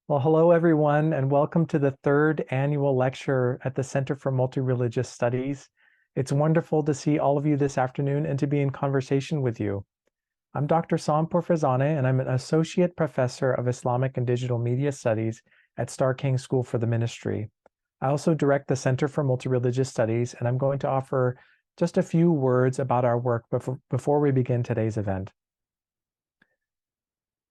Well, hello everyone, and welcome to the third annual lecture at the Center for Multi-Religious Studies. It's wonderful to see all of you this afternoon and to be in conversation with you. I'm Dr. Sam Porfezane, and I'm an Associate Professor of Islamic and Digital Media Studies at Starr King School for the Ministry. I also direct the Center for Multi-Religious Studies, and I'm going to offer just a few words about our work before we begin today's event.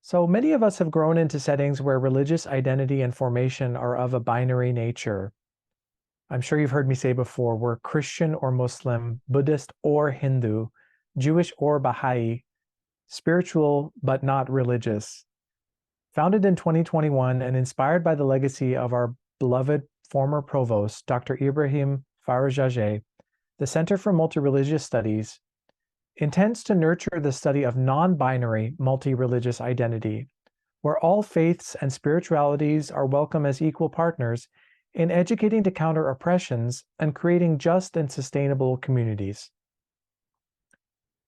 So many of us have grown into settings where religious identity and formation are of a binary nature. I'm sure you've heard me say before, we're Christian or Muslim, Buddhist or Hindu, Jewish or Baha'i, spiritual but not religious. Founded in 2021 and inspired by the legacy of our beloved former provost, Dr. Ibrahim Farajajeh, the Center for Multi-Religious Studies intends to nurture the study of non-binary multi-religious identity, where all faiths and spiritualities are welcome as equal partners in educating to counter oppressions and creating just and sustainable communities.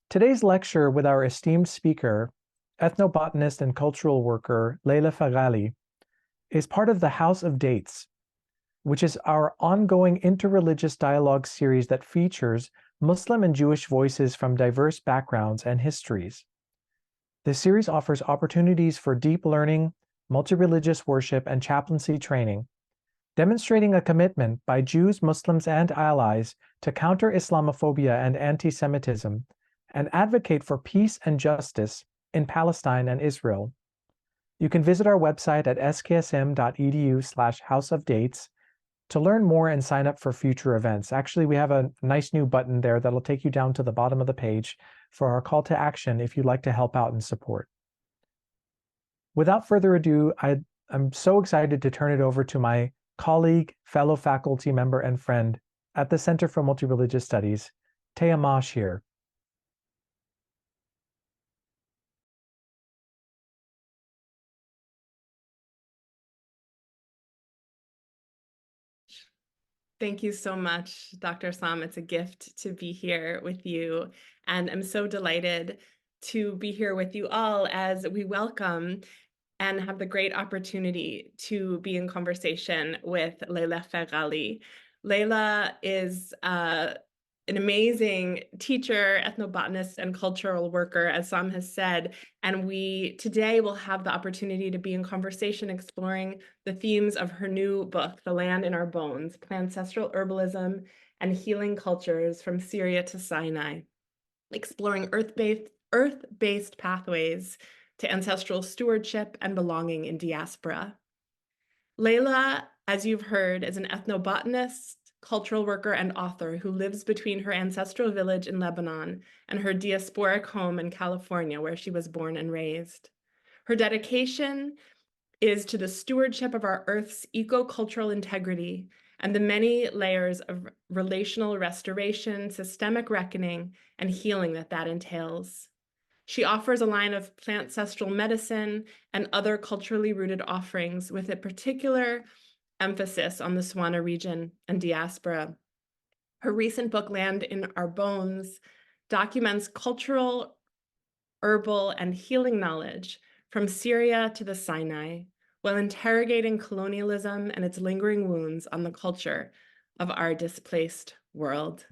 Today's lecture with our esteemed speaker, ethnobotanist and cultural worker Layla Feghali, is part of the House of Dates, which is our ongoing interreligious dialogue series that features Muslim and Jewish voices from diverse backgrounds and histories. This series offers opportunities for deep learning, multi-religious worship, and chaplaincy training, demonstrating a commitment by Jews, Muslims, and allies to counter Islamophobia and anti-Semitism and advocate for peace and justice in Palestine and Israel. You can visit our website at sksm.edu/houseofdates to learn more and sign up for future events. Actually, we have a nice new button there that'll take you down to the bottom of the page for our call to action if you'd like to help out and support. Without further ado, I'm so excited to turn it over to my colleague, fellow faculty member, and friend at the Center for Multi-Religious Studies, Tayama Shir. Thank you so much, Dr. Sam. It's a gift to be here with you. And I'm so delighted to be here with you all as we welcome and have the great opportunity to be in conversation with Layla Feghali. Layla is an amazing teacher, ethnobotanist, and cultural worker, as Sam has said. And we today will have the opportunity to be in conversation exploring the themes of her new book, The Land in Our Bones, Plantcestral Herbalism and Healing Cultures from Syria to Sinai, exploring earth-based pathways to ancestral stewardship and belonging in diaspora. Layla, as you've heard, is an ethnobotanist, cultural worker, and author who lives between her ancestral village in Lebanon and her diasporic home in California, where she was born and raised. Her dedication is to the stewardship of our Earth's eco-cultural integrity and the many layers of relational restoration, systemic reckoning, and healing that entails. She offers a line of plantcestral medicine and other culturally rooted offerings with a particular emphasis on the Swana region and diaspora. Her recent book, Land in Our Bones, documents cultural, herbal, and healing knowledge from Syria to the Sinai, while interrogating colonialism and its lingering wounds on the culture of our displaced world.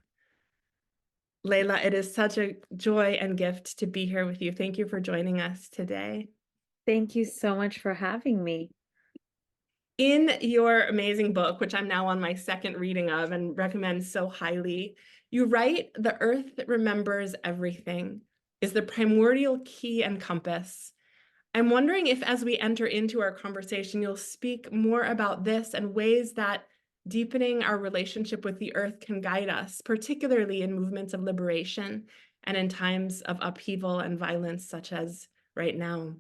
Layla, it is such a joy and gift to be here with you. Thank you for joining us today. Thank you so much for having me. In your amazing book, which I'm now on my second reading of and recommend so highly, you write, "The earth that remembers everything is the primordial key and compass." I'm wondering if, as we enter into our conversation, you'll speak more about this and ways that deepening our relationship with the earth can guide us, particularly in movements of liberation and in times of upheaval and violence, such as right now.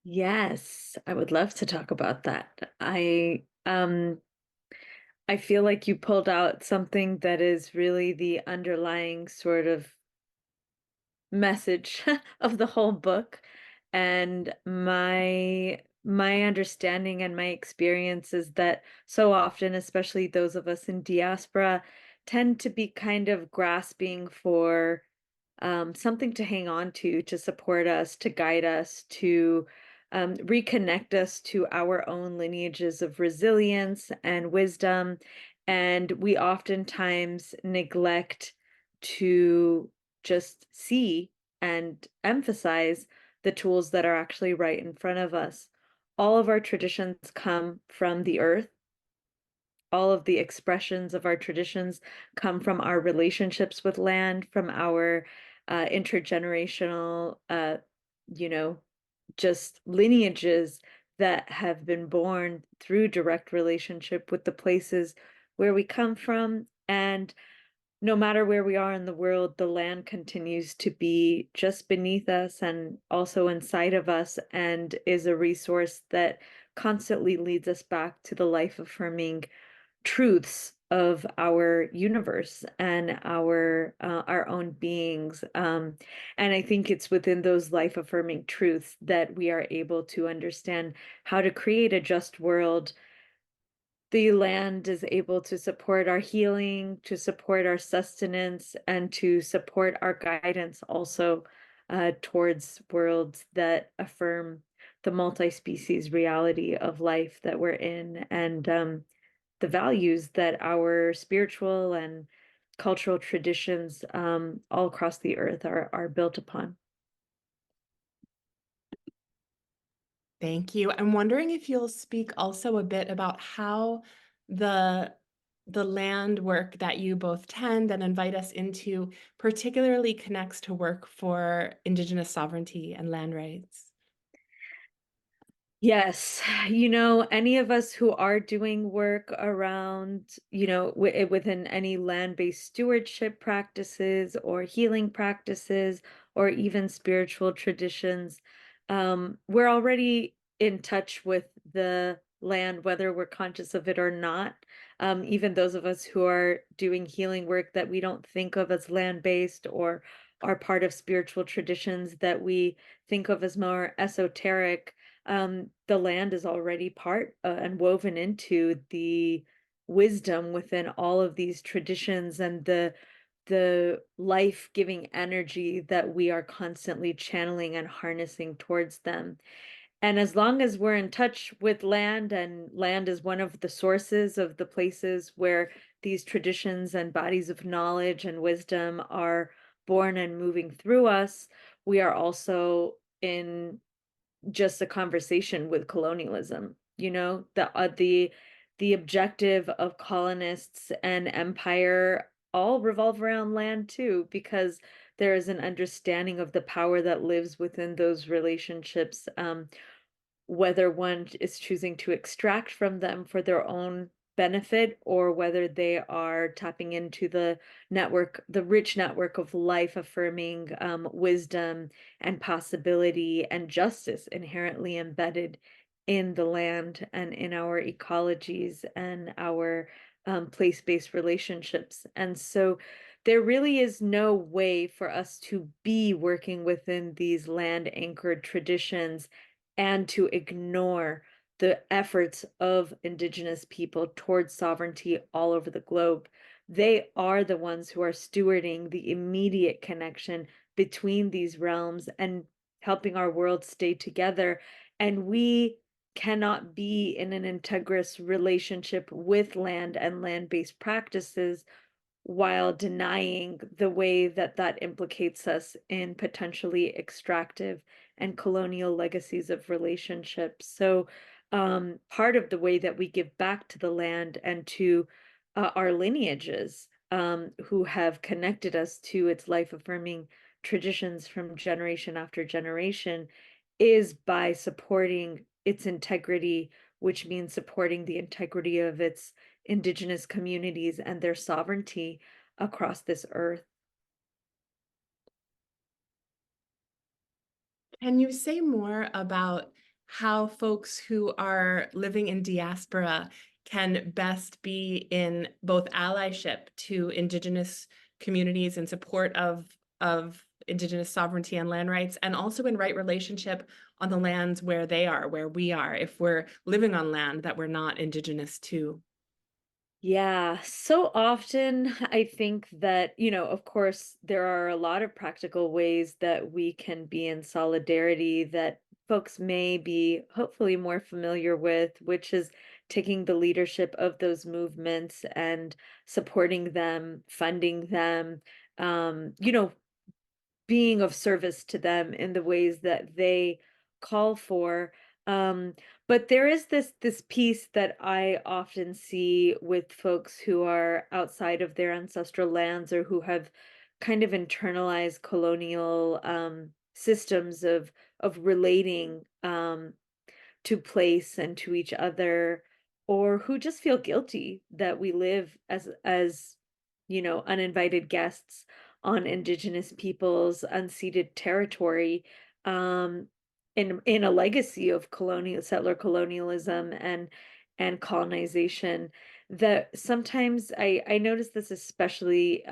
Yes, I would love to talk about that. I feel like you pulled out something that is really the underlying sort of message of the whole book. And my understanding and my experience is that so often, especially those of us in diaspora, tend to be kind of grasping for something to hang on to support us, to guide us, to reconnect us to our own lineages of resilience and wisdom. And we oftentimes neglect to just see and emphasize the tools that are actually right in front of us. All of our traditions come from the earth. All of the expressions of our traditions come from our relationships with land, from our intergenerational, you know, just lineages that have been born through direct relationship with the places where we come from. And no matter where we are in the world, the land continues to be just beneath us and also inside of us, and is a resource that constantly leads us back to the life affirming truths of our universe and our own beings. And I think it's within those life affirming truths that we are able to understand how to create a just world. The land is able to support our healing, to support our sustenance, and to support our guidance also towards worlds that affirm the multi-species reality of life that we're in, and the values that our spiritual and cultural traditions all across the earth are built upon. Thank you. I'm wondering if you'll speak also a bit about how the the land work that you both tend and invite us into particularly connects to work for Indigenous sovereignty and land rights. Yes, any of us who are doing work around, within any land-based stewardship practices or healing practices or even spiritual traditions, we're already in touch with the land, whether we're conscious of it or not. Even those of us who are doing healing work that we don't think of as land-based or are part of spiritual traditions that we think of as more esoteric, the land is already part and woven into the wisdom within all of these traditions, and the life-giving energy that we are constantly channeling and harnessing towards them. And as long as we're in touch with land, and land is one of the sources of the places where these traditions and bodies of knowledge and wisdom are born and moving through us, we are also in just a conversation with colonialism. The objective of colonists and empire all revolve around land too, because there is an understanding of the power that lives within those relationships, whether one is choosing to extract from them for their own benefit, or whether they are tapping into the rich network of life affirming wisdom and possibility and justice inherently embedded in the land and in our ecologies and our place-based relationships. And so there really is no way for us to be working within these land anchored traditions and to ignore the efforts of Indigenous people towards sovereignty all over the globe. They are the ones who are stewarding the immediate connection between these realms and helping our world stay together. And we cannot be in an integrous relationship with land and land-based practices while denying the way that that implicates us in potentially extractive and colonial legacies of relationships. So, part of the way that we give back to the land and to our lineages, who have connected us to its life affirming traditions from generation after generation, is by supporting its integrity, which means supporting the integrity of its Indigenous communities and their sovereignty across this earth. Can you say more about how folks who are living in diaspora can best be in both allyship to Indigenous communities in support of Indigenous sovereignty and land rights, and also in right relationship on the lands where they are, where we are, if we're living on land that we're not Indigenous to? Yeah, so often I think that, of course, there are a lot of practical ways that we can be in solidarity that folks may be hopefully more familiar with, which is taking the leadership of those movements and supporting them, funding them, you know, being of service to them in the ways that they call for. Um, but there is this piece that I often see with folks who are outside of their ancestral lands or who have kind of internalized colonial systems of relating to place and to each other, or who just feel guilty that we live as you know, uninvited guests on indigenous peoples' unceded territory, um, in a legacy of colonial settler colonialism and colonization. That sometimes I notice this especially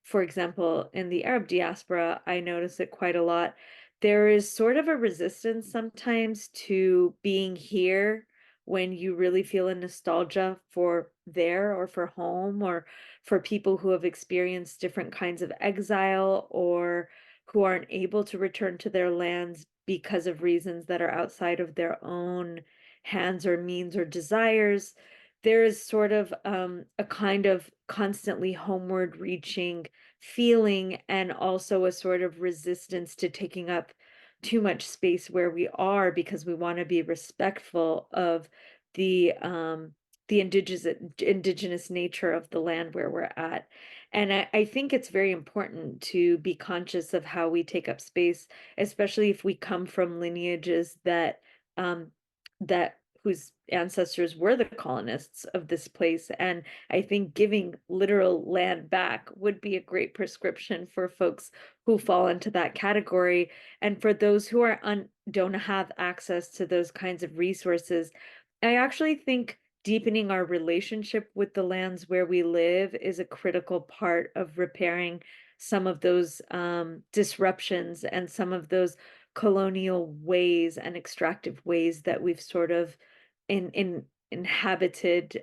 for example, in the Arab diaspora, I notice it quite a lot. There is sort of a resistance sometimes to being here when you really feel a nostalgia for there or for home or for people who have experienced different kinds of exile or who aren't able to return to their lands because of reasons that are outside of their own hands or means or desires. There is sort of a kind of constantly homeward reaching feeling and also a sort of resistance to taking up too much space where we are because we want to be respectful of the indigenous nature of the land where we're at. And I think it's very important to be conscious of how we take up space, especially if we come from lineages um that whose ancestors were the colonists of this place. And I think giving literal land back would be a great prescription for folks who fall into that category. And for those who are don't have access to those kinds of resources, I actually think deepening our relationship with the lands where we live is a critical part of repairing some of those disruptions and some of those colonial ways and extractive ways that we've sort of inhabited,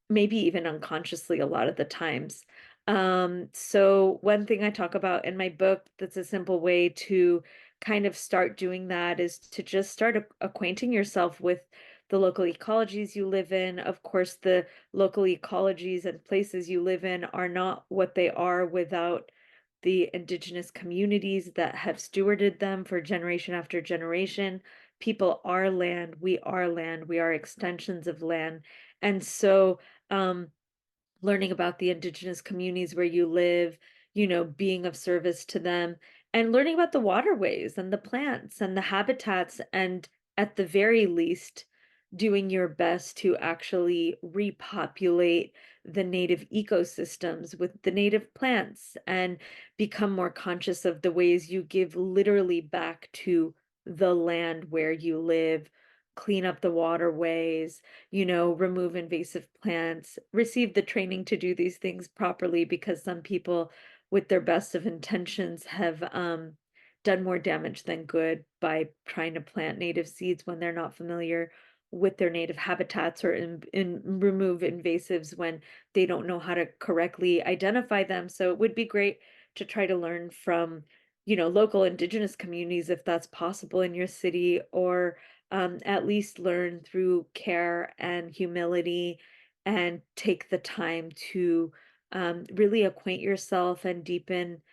maybe even unconsciously a lot of the times. So one thing I talk about in my book that's a simple way to kind of start doing that is to just start acquainting yourself with the local ecologies you live in. Of course, the local ecologies and places you live in are not what they are without the indigenous communities that have stewarded them for generation after generation. People are land, we are land, we are extensions of land. And so um, learning about the indigenous communities where you live, you know, being of service to them, and learning about the waterways and the plants and the habitats, and at the very least, doing your best to actually repopulate the native ecosystems with the native plants and become more conscious of the ways you give literally back to the land where you live, clean up the waterways, you know, remove invasive plants, receive the training to do these things properly, because some people with their best of intentions have done more damage than good by trying to plant native seeds when they're not familiar with their native habitats, or remove invasives when they don't know how to correctly identify them. So it would be great to try to learn from, you know, local indigenous communities if that's possible in your city, or at least learn through care and humility and take the time to really acquaint yourself and deepen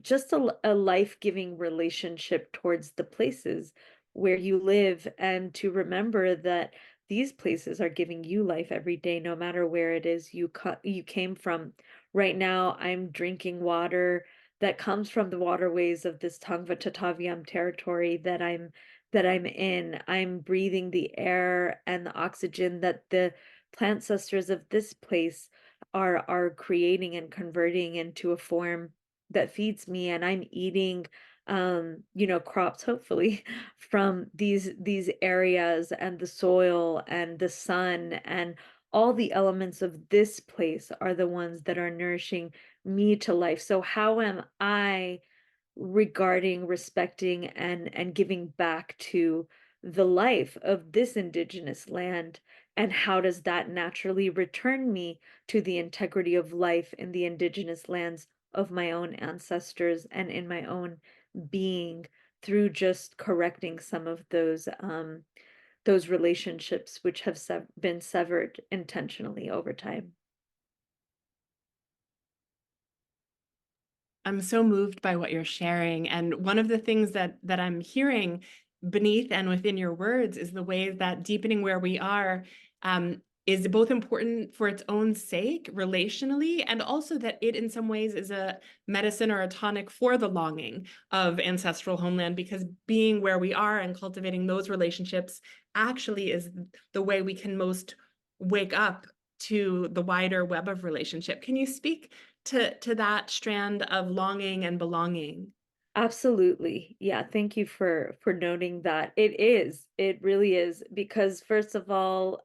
just a life-giving relationship towards the places where you live, and to remember that these places are giving you life every day, no matter where it is you came from. Right now, I'm drinking water that comes from the waterways of this Tongva Tataviam territory that I'm in. I'm breathing the air and the oxygen that the plant sisters of this place are creating and converting into a form that feeds me, and I'm eating you know, crops hopefully from these areas, and the soil and the sun and all the elements of this place are the ones that are nourishing me to life. So how am I regarding, respecting, and giving back to the life of this indigenous land? And how does that naturally return me to the integrity of life in the indigenous lands of my own ancestors and in my own being through just correcting some of those relationships which have been severed intentionally over time. I'm so moved by what you're sharing. And one of the things that I'm hearing beneath and within your words is the way that deepening where we are is both important for its own sake, relationally, and also that it in some ways is a medicine or a tonic for the longing of ancestral homeland, because being where we are and cultivating those relationships actually is the way we can most wake up to the wider web of relationship. Can you speak to that strand of longing and belonging? Absolutely. Yeah, thank you for noting that. It is. It really is because first of all,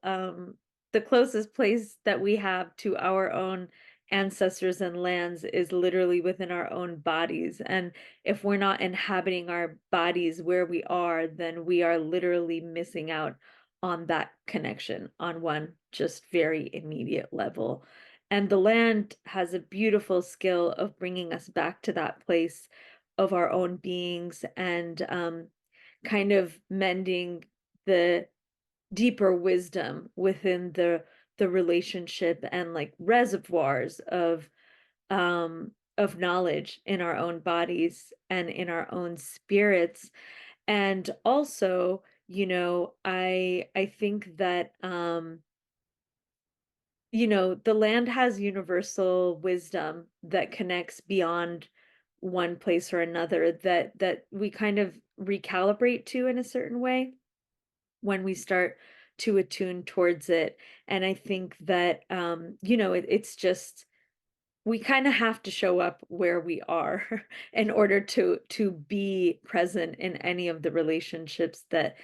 the closest place that we have to our own ancestors and lands is literally within our own bodies. And if we're not inhabiting our bodies where we are, then we are literally missing out on that connection on one just very immediate level. And the land has a beautiful skill of bringing us back to that place of our own beings and kind of mending the deeper wisdom within the relationship and like reservoirs of knowledge in our own bodies and in our own spirits. And also, I think that the land has universal wisdom that connects beyond one place or another that we kind of recalibrate to in a certain way when we start to attune towards it. And I think that it's just we kind of have to show up where we are in order to be present in any of the relationships that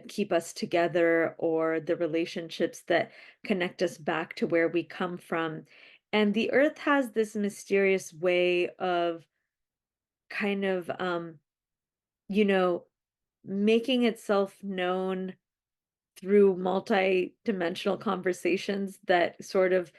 keep us together or the relationships that connect us back to where we come from. And the earth has this mysterious way of kind of you know making itself known through multi-dimensional conversations that sort of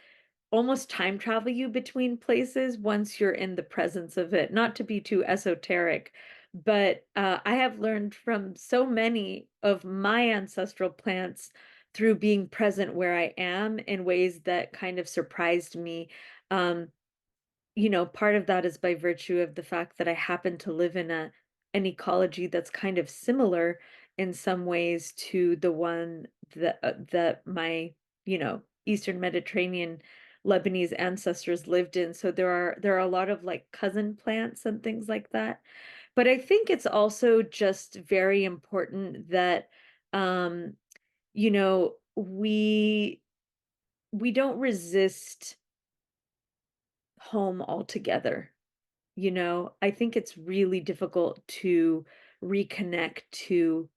almost time travel you between places once you're in the presence of it. Not to be too esoteric, but I have learned from so many of my ancestral plants through being present where I am in ways that kind of surprised me. Um, part of that is by virtue of the fact that I happen to live in an ecology that's kind of similar in some ways to the one that my, Eastern Mediterranean Lebanese ancestors lived in. So there are a lot of like cousin plants and things like that. But I think it's also just very important that um, we don't resist home altogether. I think it's really difficult to reconnect to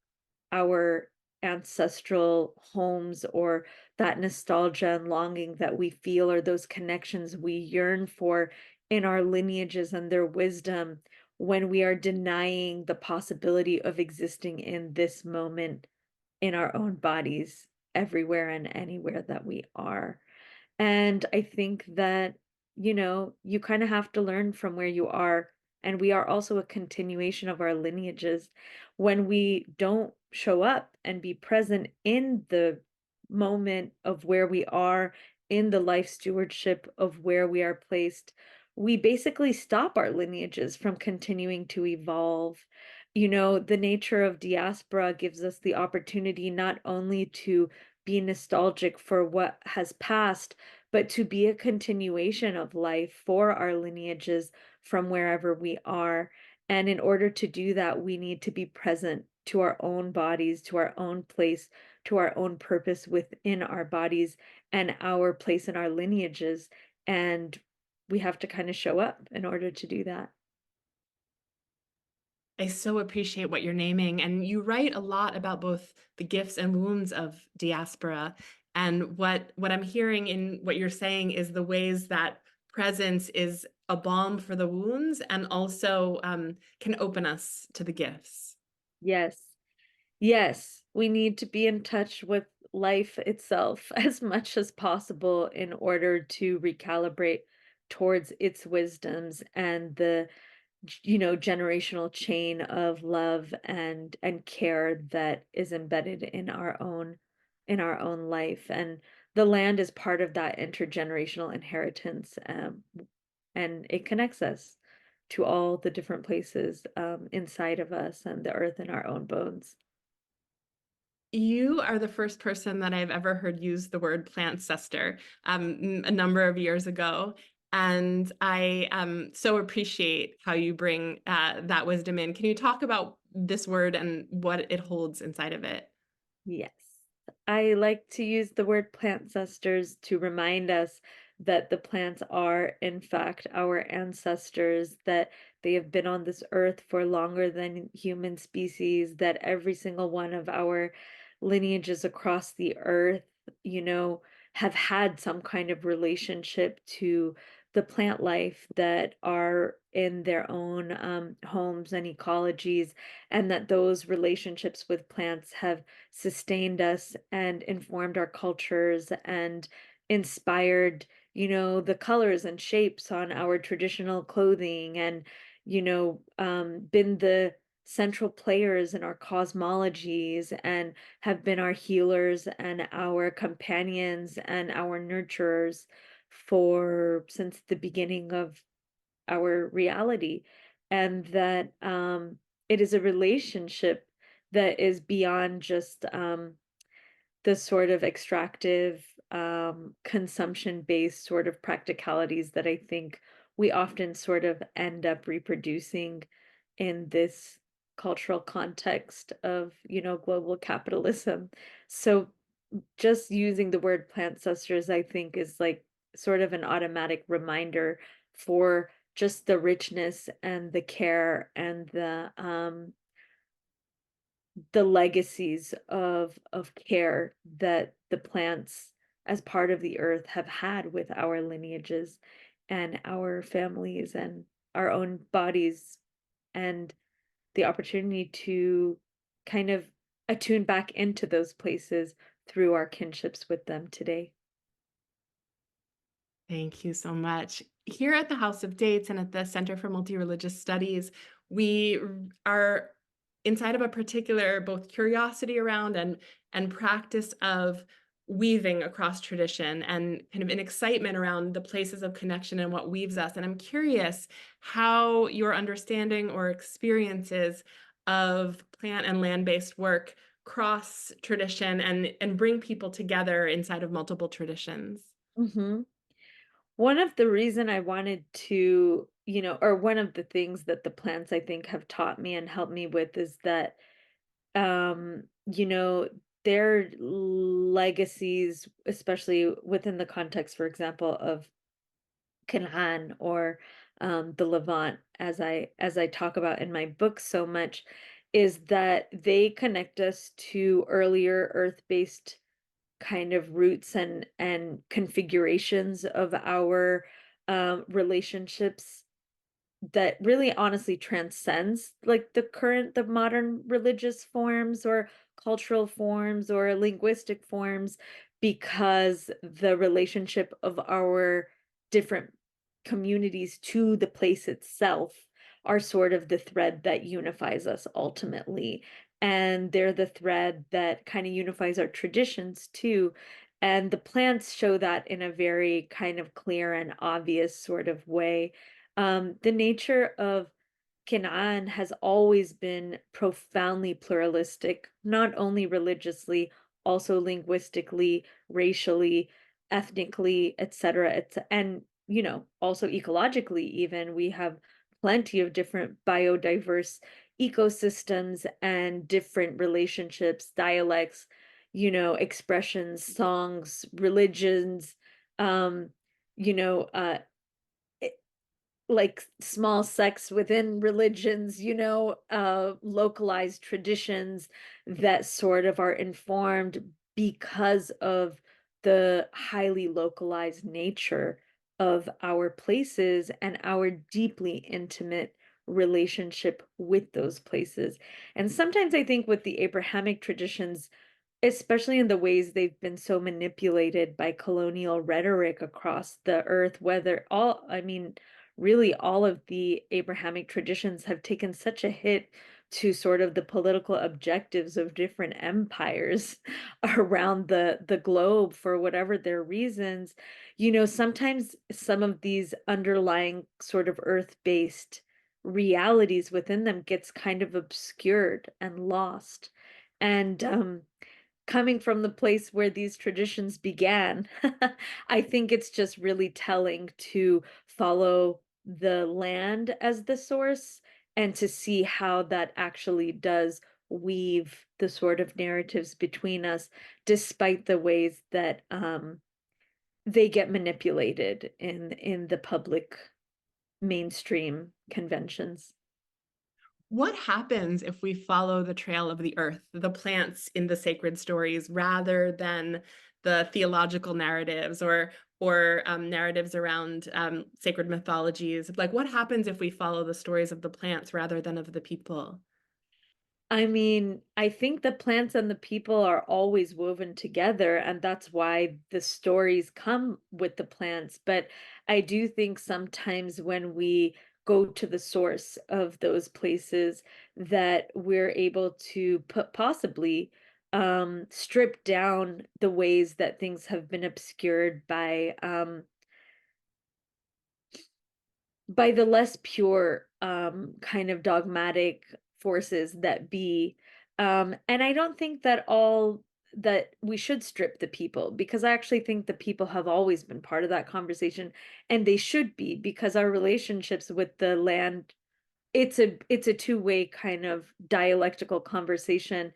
our ancestral homes or that nostalgia and longing that we feel or those connections we yearn for in our lineages and their wisdom when we are denying the possibility of existing in this moment in our own bodies everywhere and anywhere that we are. And I think that, you kind of have to learn from where you are. And we are also a continuation of our lineages. When we don't show up and be present in the moment of where we are, in the life stewardship of where we are placed, we basically stop our lineages from continuing to evolve. The nature of diaspora gives us the opportunity not only to be nostalgic for what has passed, but to be a continuation of life for our lineages from wherever we are. And in order to do that, we need to be present to our own bodies, to our own place, to our own purpose within our bodies and our place in our lineages. And we have to kind of show up in order to do that. I so appreciate what you're naming. And you write a lot about both the gifts and wounds of diaspora. And what I'm hearing in what you're saying is the ways that presence is a balm for the wounds and also can open us to the gifts. Yes. Yes, we need to be in touch with life itself as much as possible in order to recalibrate towards its wisdoms and generational chain of love and care that is embedded in our own life. And the land is part of that intergenerational inheritance, and it connects us to all the different places inside of us and the earth in our own bones. You are the first person that I've ever heard use the word plantcestor a number of years ago. And I so appreciate how you bring that wisdom in. Can you talk about this word and what it holds inside of it? Yes. I like to use the word plantcestors to remind us that the plants are, in fact, our ancestors, that they have been on this earth for longer than human species, that every single one of our lineages across the earth, have had some kind of relationship to the plant life that are in their own homes and ecologies, and that those relationships with plants have sustained us and informed our cultures and inspired, the colors and shapes on our traditional clothing, and, been the central players in our cosmologies, and have been our healers and our companions and our nurturers for since the beginning of our reality. And that it is a relationship that is beyond just the sort of extractive, consumption-based sort of practicalities that I think we often sort of end up reproducing in this cultural context of, global capitalism. So just using the word plantcestors, I think, is like sort of an automatic reminder for just the richness and the care and the legacies of care that the plants as part of the earth have had with our lineages and our families and our own bodies, and the opportunity to kind of attune back into those places through our kinships with them today. Thank you so much. Here at the House of Dates and at the Center for Multi-Religious Studies, we are inside of a particular both curiosity around and practice of weaving across tradition, and kind of an excitement around the places of connection and what weaves us. And I'm curious how your understanding or experiences of plant and land-based work cross tradition and bring people together inside of multiple traditions. hmm One of the reason I wanted to, or one of the things that the plants I think have taught me and helped me with is that, their legacies, especially within the context, for example, of Canaan or the Levant, as I talk about in my book so much, is that they connect us to earlier earth-based kind of roots and configurations of our relationships that really honestly transcends like the modern religious forms or cultural forms or linguistic forms, because the relationship of our different communities to the place itself are sort of the thread that unifies us ultimately, and they're the thread that kind of unifies our traditions too. And the plants show that in a very kind of clear and obvious sort of way. The nature of Canaan has always been profoundly pluralistic, not only religiously, also linguistically, racially, ethnically, etc. And, also ecologically, even. We have plenty of different biodiverse ecosystems and different relationships, dialects, expressions, songs, religions, um, you know, uh, like small sects within religions, localized traditions that sort of are informed because of the highly localized nature of our places and our deeply intimate relationship with those places. And sometimes I think with the Abrahamic traditions, especially in the ways they've been so manipulated by colonial rhetoric across the earth, whether all, I mean, really all of the Abrahamic traditions have taken such a hit to sort of the political objectives of different empires around the globe for whatever their reasons. Sometimes some of these underlying sort of earth-based realities within them gets kind of obscured and lost. And coming from the place where these traditions began, I think it's just really telling to follow the land as the source and to see how that actually does weave the sort of narratives between us, despite the ways that they get manipulated in the public mainstream conventions. What happens if we follow the trail of the earth, the plants in the sacred stories, rather than the theological narratives or narratives around sacred mythologies? Like, what happens if we follow the stories of the plants rather than of the people? I mean, I think the plants and the people are always woven together, and that's why the stories come with the plants. But I do think sometimes when we go to the source of those places, that we're able to put possibly strip down the ways that things have been obscured by the less pure kind of dogmatic forces that be. And I don't think that we should strip the people, because I actually think the people have always been part of that conversation, and they should be, because our relationships with the land, it's a two-way kind of dialectical conversation.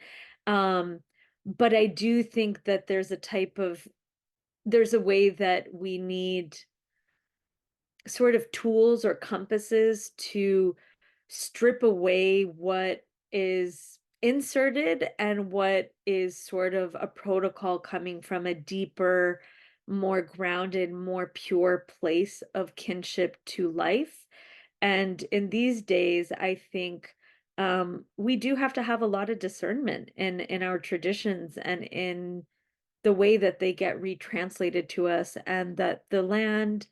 um but I do think that there's a way that we need sort of tools or compasses to strip away what is inserted and what is sort of a protocol coming from a deeper, more grounded, more pure place of kinship to life. And in these days, I think we do have to have a lot of discernment in our traditions and in the way that they get retranslated to us, and that the land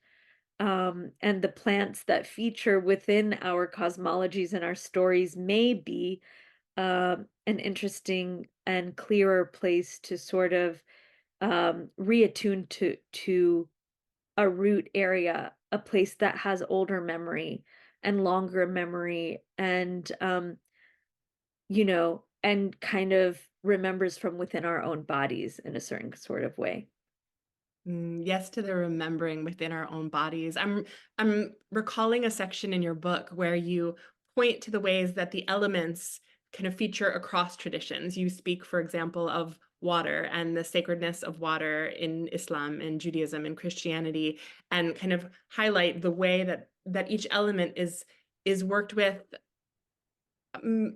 and the plants that feature within our cosmologies and our stories may be an interesting and clearer place to sort of reattune to a root area, a place that has older memory and longer memory, and and kind of remembers from within our own bodies in a certain sort of way. Yes, to the remembering within our own bodies. I'm recalling a section in your book where you point to the ways that the elements kind of feature across traditions. You speak, for example, of water and the sacredness of water in Islam and Judaism and Christianity, and kind of highlight the way that each element is worked with.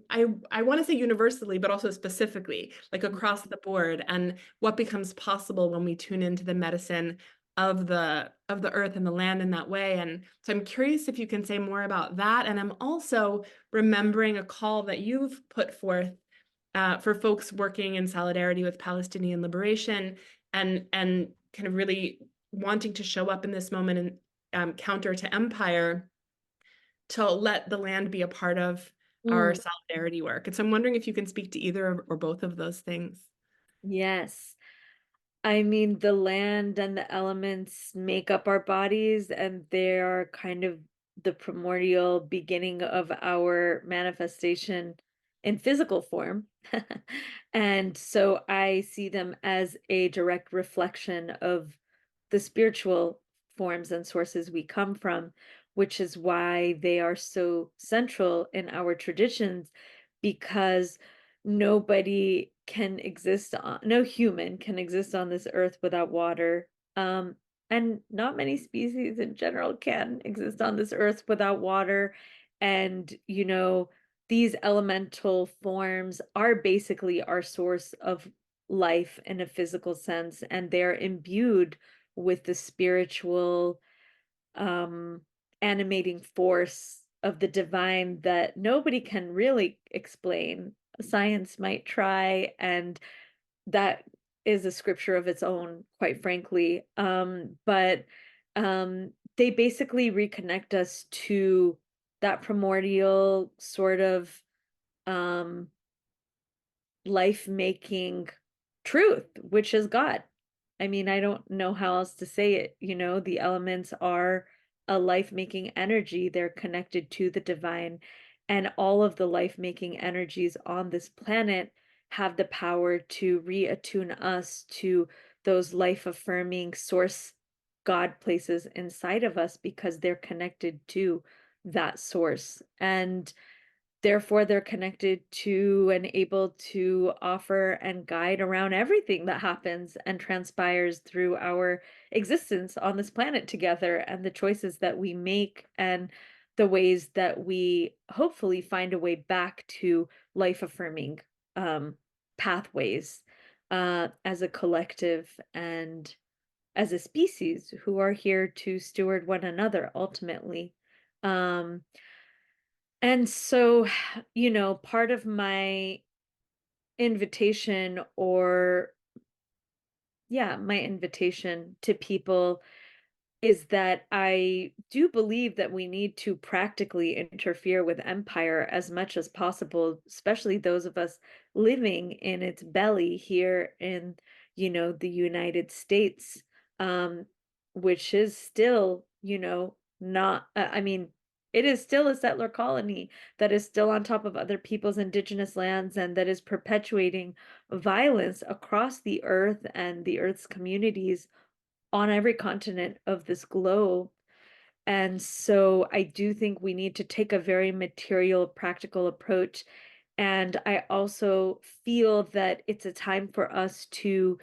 I want to say universally, but also specifically, like across the board, and what becomes possible when we tune into the medicine of the earth and the land in that way. And so I'm curious if you can say more about that. And I'm also remembering a call that you've put forth for folks working in solidarity with Palestinian liberation, and kind of really wanting to show up in this moment and counter to empire, to let the land be a part of our Mm, solidarity work. And so I'm wondering if you can speak to either or both of those things. yes. I mean, the land and the elements make up our bodies, and they are kind of the primordial beginning of our manifestation in physical form. And so I see them as a direct reflection of the spiritual forms and sources we come from, which is why they are so central in our traditions, because no human can exist on this earth without water. And not many species in general can exist on this earth without water. And, these elemental forms are basically our source of life in a physical sense, and they're imbued with the spiritual um animating force of the divine that nobody can really explain. Science might try, and that is a scripture of its own, quite frankly. But they basically reconnect us to that primordial sort of um, life-making truth, which is God. I mean, I don't know how else to say it. The elements are a life-making energy. They're connected to the divine, and all of the life-making energies on this planet have the power to reattune us to those life-affirming source God places inside of us because they're connected to that source. And therefore, they're connected to and able to offer and guide around everything that happens and transpires through our existence on this planet together, and the choices that we make, and the ways that we hopefully find a way back to life affirming pathways as a collective and as a species who are here to steward one another ultimately. Um, and so, part of my invitation or yeah, my invitation to people is that I do believe that we need to practically interfere with empire as much as possible, especially those of us living in its belly here in, the United States, um, which is still, not, I mean, it is still a settler colony that is still on top of other people's indigenous lands and that is perpetuating violence across the earth and the earth's communities on every continent of this globe. And so I do think we need to take a very material, practical approach. And I also feel that it's a time for us to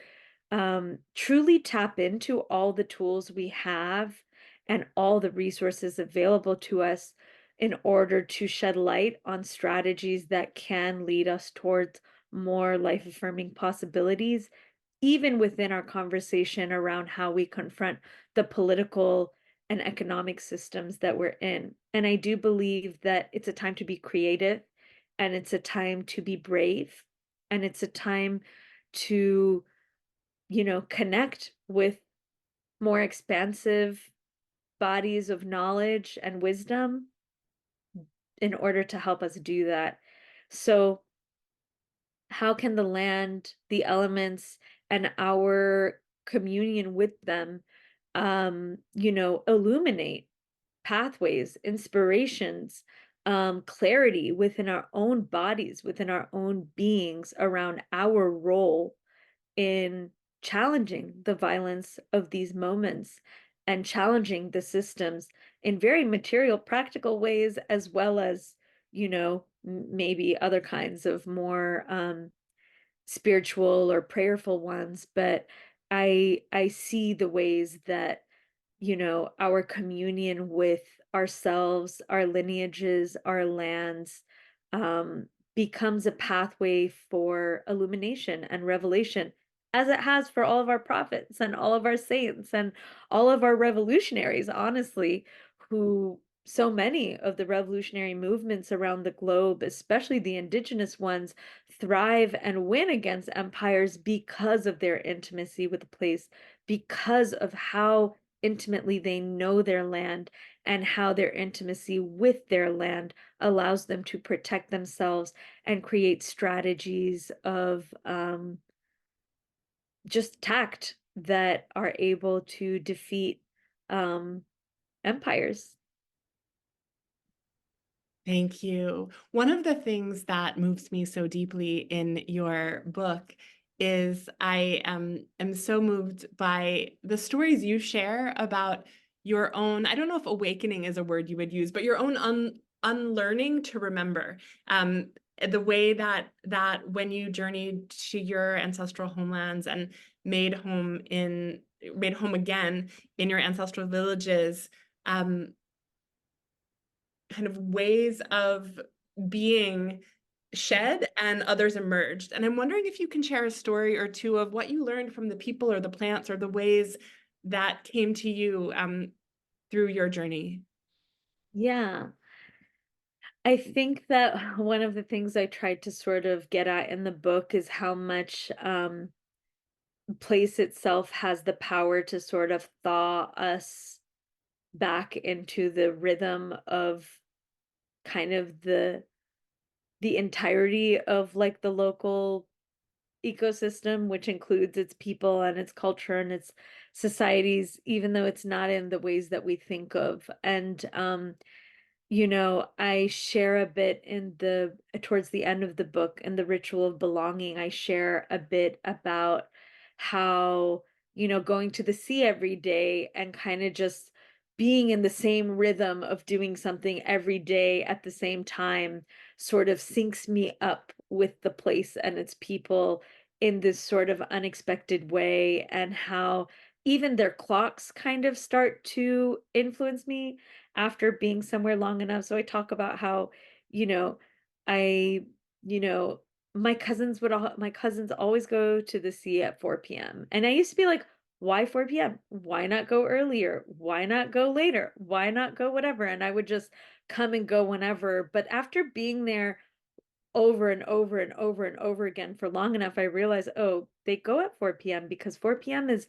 truly tap into all the tools we have and all the resources available to us in order to shed light on strategies that can lead us towards more life affirming possibilities, even within our conversation around how we confront the political and economic systems that we're in. And I do believe that it's a time to be creative, and it's a time to be brave, and it's a time to, connect with more expansive bodies of knowledge and wisdom in order to help us do that. So, how can the land, the elements, and our communion with them, illuminate pathways, inspirations, clarity within our own bodies, within our own beings around our role in challenging the violence of these moments and challenging the systems in very material, practical ways, as well as, maybe other kinds of more spiritual or prayerful ones. But I see the ways that, our communion with ourselves, our lineages, our lands, becomes a pathway for illumination and revelation, as it has for all of our prophets and all of our saints and all of our revolutionaries, honestly, who so many of the revolutionary movements around the globe, especially the indigenous ones, thrive and win against empires because of their intimacy with the place, because of how intimately they know their land, and how their intimacy with their land allows them to protect themselves and create strategies of just tact that are able to defeat empires. Thank you. One of the things that moves me so deeply in your book is I am so moved by the stories you share about your own, I don't know if awakening is a word you would use, but your own unlearning to remember. The way that when you journeyed to your ancestral homelands and made home again in your ancestral villages, kind of ways of being shed and others emerged. And I'm wondering if you can share a story or two of what you learned from the people or the plants or the ways that came to you through your journey. Yeah. I think that one of the things I tried to sort of get at in the book is how much place itself has the power to sort of thaw us back into the rhythm of kind of the entirety of like the local ecosystem, which includes its people and its culture and its societies, even though it's not in the ways that we think of. And I share a bit in the towards the end of the book, in the ritual of belonging, I share a bit about how, going to the sea every day and kind of just being in the same rhythm of doing something every day at the same time sort of syncs me up with the place and its people in this sort of unexpected way, and how even their clocks kind of start to influence me after being somewhere long enough. So I talk about how, you know, I, you know, my cousins always go to the sea at 4 p.m. And I used to be like, why 4 p.m.? Why not go earlier? Why not go later? Why not go whatever? And I would just come and go whenever. But after being there over and over and over and over again for long enough, I realized, oh, they go at 4 p.m. because 4 p.m. is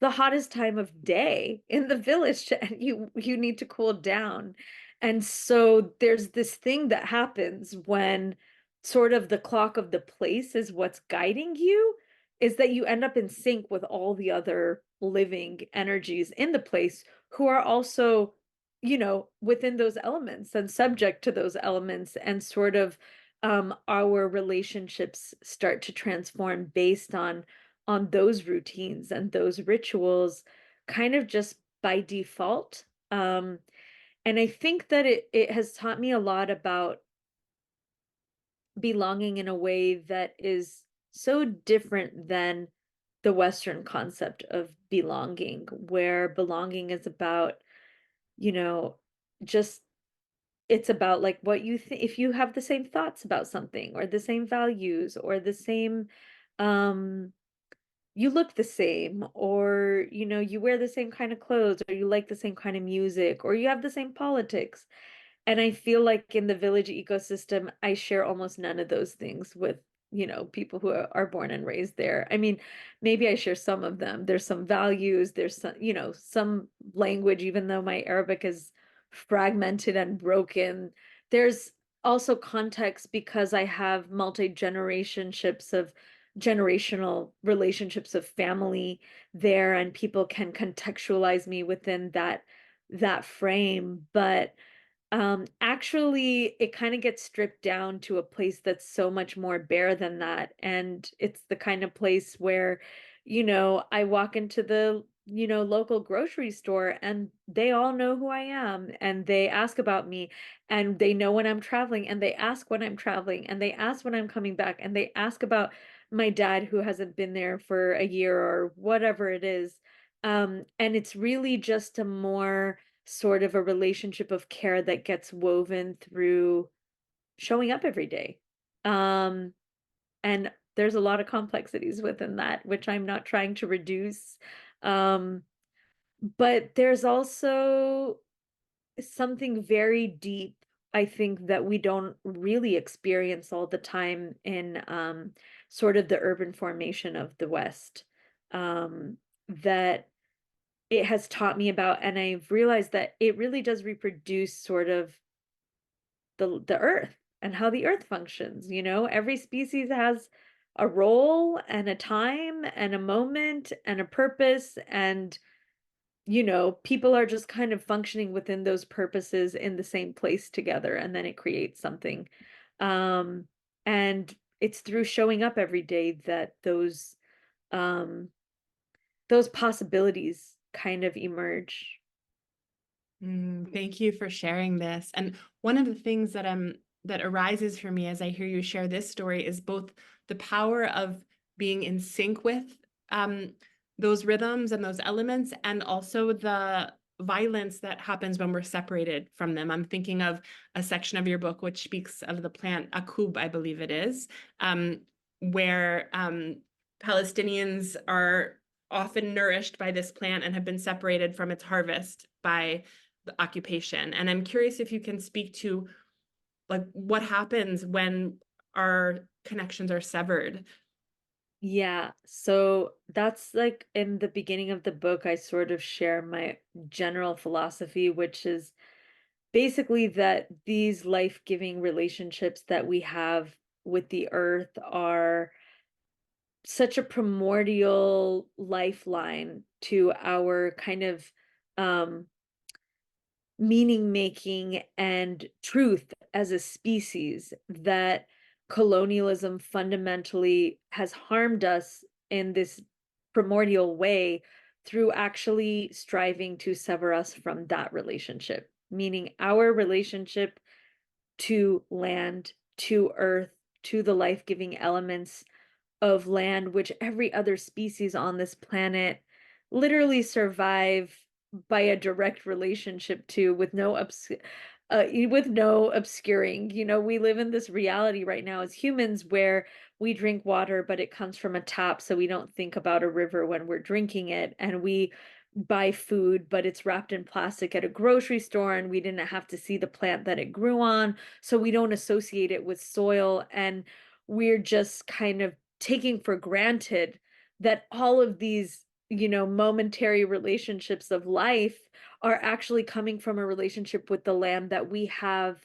the hottest time of day in the village, and you need to cool down. And so there's this thing that happens when sort of the clock of the place is what's guiding you, is that you end up in sync with all the other living energies in the place who are also, within those elements and subject to those elements, and sort of our relationships start to transform based on those routines and those rituals, kind of just by default. And I think that it has taught me a lot about belonging in a way that is so different than the Western concept of belonging, where belonging is about, you know, just it's about like what you think, if you have the same thoughts about something or the same values or the same um you look the same, or you wear the same kind of clothes, or you like the same kind of music, or you have the same politics. And I feel like in the village ecosystem, I share almost none of those things with, people who are born and raised there. I mean, maybe I share some of them. There's some values, there's some, some language, even though my Arabic is fragmented and broken. There's also context because I have multi-generationships of generational relationships of family there, and people can contextualize me within that frame. But actually, it kind of gets stripped down to a place that's so much more bare than that. And it's the kind of place where, I walk into the, local grocery store, and they all know who I am, and they ask about me, and they know when I'm traveling, and they ask when I'm traveling, and they ask when I'm coming back, and they ask about my dad who hasn't been there for a year or whatever it is. And it's really just a more sort of a relationship of care that gets woven through showing up every day. Um, and there's a lot of complexities within that, which I'm not trying to reduce. Um, but there's also something very deep, I think, that we don't really experience all the time in sort of the urban formation of the West, that it has taught me about, and I've realized that it really does reproduce sort of the earth and how the earth functions. Every species has a role and a time and a moment and a purpose, and people are just kind of functioning within those purposes in the same place together, and then it creates something. Um, and it's through showing up every day that um those possibilities kind of emerge. Thank you for sharing this. And one of the things that arises for me as I hear you share this story is both the power of being in sync with those rhythms and those elements, and also the violence that happens when we're separated from them. I'm thinking of a section of your book which speaks of the plant akub, I believe it is, where Palestinians are often nourished by this plant and have been separated from its harvest by the occupation. And I'm curious if you can speak to like what happens when our connections are severed. Yeah, so that's like in the beginning of the book, I sort of share my general philosophy, which is basically that these life-giving relationships that we have with the earth are such a primordial lifeline to our kind of um meaning making and truth as a species, that colonialism fundamentally has harmed us in this primordial way through actually striving to sever us from that relationship, meaning our relationship to land, to earth, to the life-giving elements of land, which every other species on this planet literally survive by a direct relationship to, with no obscuring. You know, we live in this reality right now as humans where we drink water, but it comes from a tap, so we don't think about a river when we're drinking it, and we buy food, but it's wrapped in plastic at a grocery store, and we didn't have to see the plant that it grew on, so we don't associate it with soil, and we're just kind of taking for granted that all of these, you know, momentary relationships of life are actually coming from a relationship with the land that we have,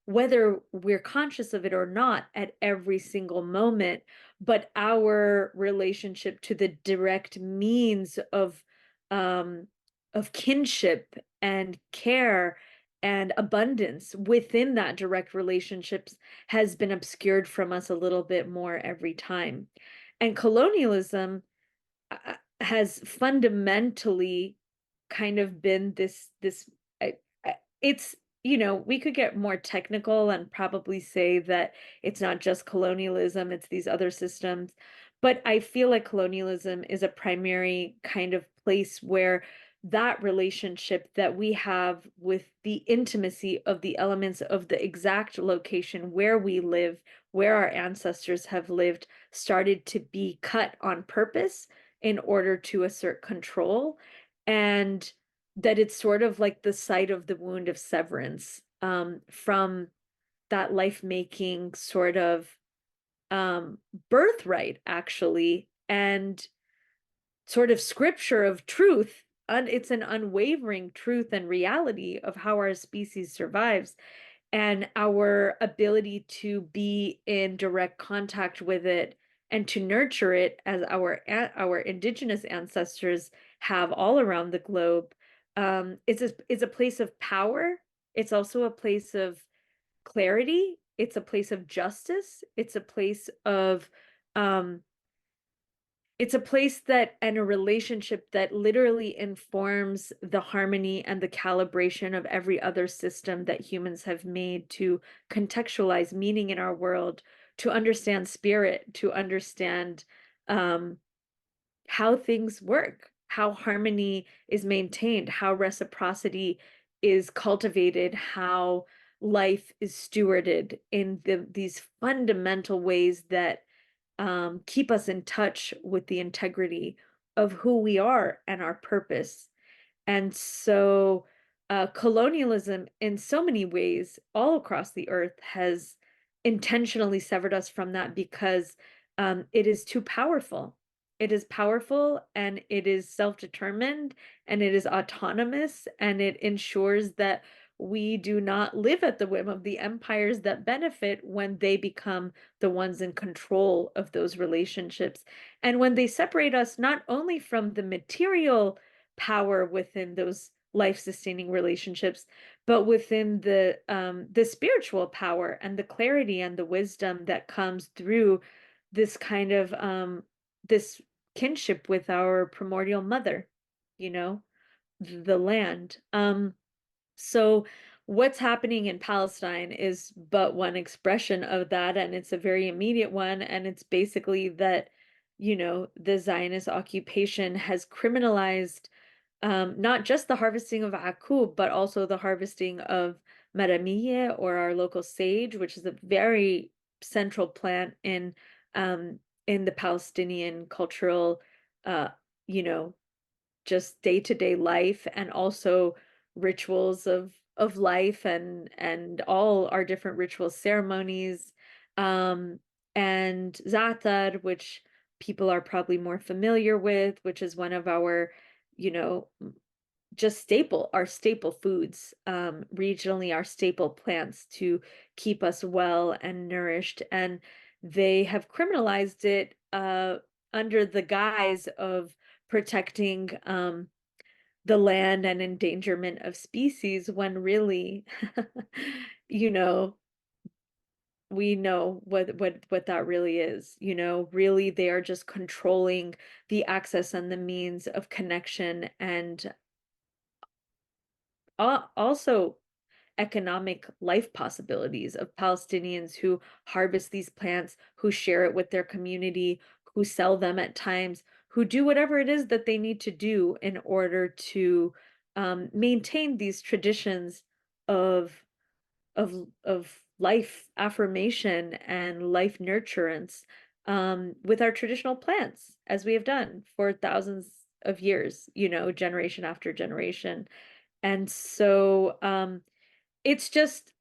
whether we're conscious of it or not, at every single moment. But our relationship to the direct means um of kinship and care and abundance within that direct relationships has been obscured from us a little bit more every time. And colonialism has fundamentally kind of been this it's, you know, we could get more technical and probably say that it's not just colonialism, it's these other systems. But I feel like colonialism is a primary kind of place where that relationship that we have with the intimacy of the elements of the exact location where we live, where our ancestors have lived, started to be cut on purpose in order to assert control. And that it's sort of like the site of the wound of severance, from that life-making sort of birthright, actually, and sort of scripture of truth. And it's an unwavering truth and reality of how our species survives, and our ability to be in direct contact with it and to nurture it as our indigenous ancestors have all around the globe. It's a place of power. It's also a place of clarity. It's a place of justice. Um, it's a place that, and a relationship that literally informs the harmony and the calibration of every other system that humans have made to contextualize meaning in our world, to understand spirit, to understand um, how things work, how harmony is maintained, how reciprocity is cultivated, how life is stewarded in these fundamental ways that keep us in touch with the integrity of who we are and our purpose. And so, colonialism, in so many ways, all across the earth, has intentionally severed us from that because it is too powerful. It is powerful, and it is self-determined, and it is autonomous, and it ensures that we do not live at the whim of the empires that benefit when they become the ones in control of those relationships. And when they separate us not only from the material power within those life-sustaining relationships, but within the spiritual power and the clarity and the wisdom that comes through this kind of this kinship with our primordial mother, you know, the land. So what's happening in Palestine is but one expression of that, and it's a very immediate one, and it's basically that, you know, the Zionist occupation has criminalized not just the harvesting of akub, but also the harvesting of maramiye, or our local sage, which is a very central plant in the Palestinian cultural, uh, you know, just day-to-day life, and also rituals of life, and all our different ritual ceremonies, um and za'atar, which people are probably more familiar with, which is one of our, you know, just our staple foods, regionally, our staple plants to keep us well and nourished. And they have criminalized it under the guise of protecting the land and endangerment of species, when really, you know, we know what that really is. Really, they are just controlling the access and the means of connection, and also economic life possibilities of Palestinians who harvest these plants, who share it with their community, who sell them at times, who do whatever it is that they need to do in order to maintain these traditions of of life affirmation and life nurturance, with our traditional plants, as we have done for thousands of years, generation after generation. And so it's just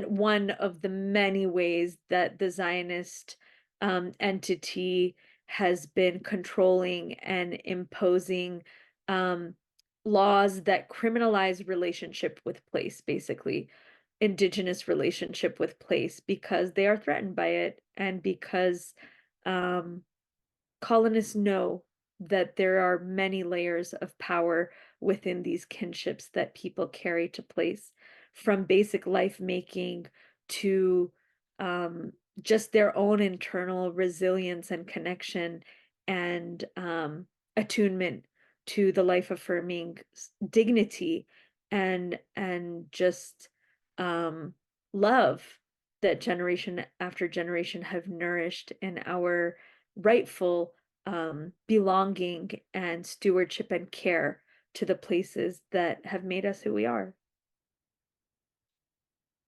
one of the many ways that the Zionist entity has been controlling and imposing um, laws that criminalize relationship with place, basically indigenous relationship with place, because they are threatened by it, and because um, colonists know that there are many layers of power within these kinships that people carry to place, from basic life making to just their own internal resilience and connection, and attunement to the life affirming dignity, and just um, love that generation after generation have nourished in our rightful belonging and stewardship and care to the places that have made us who we are.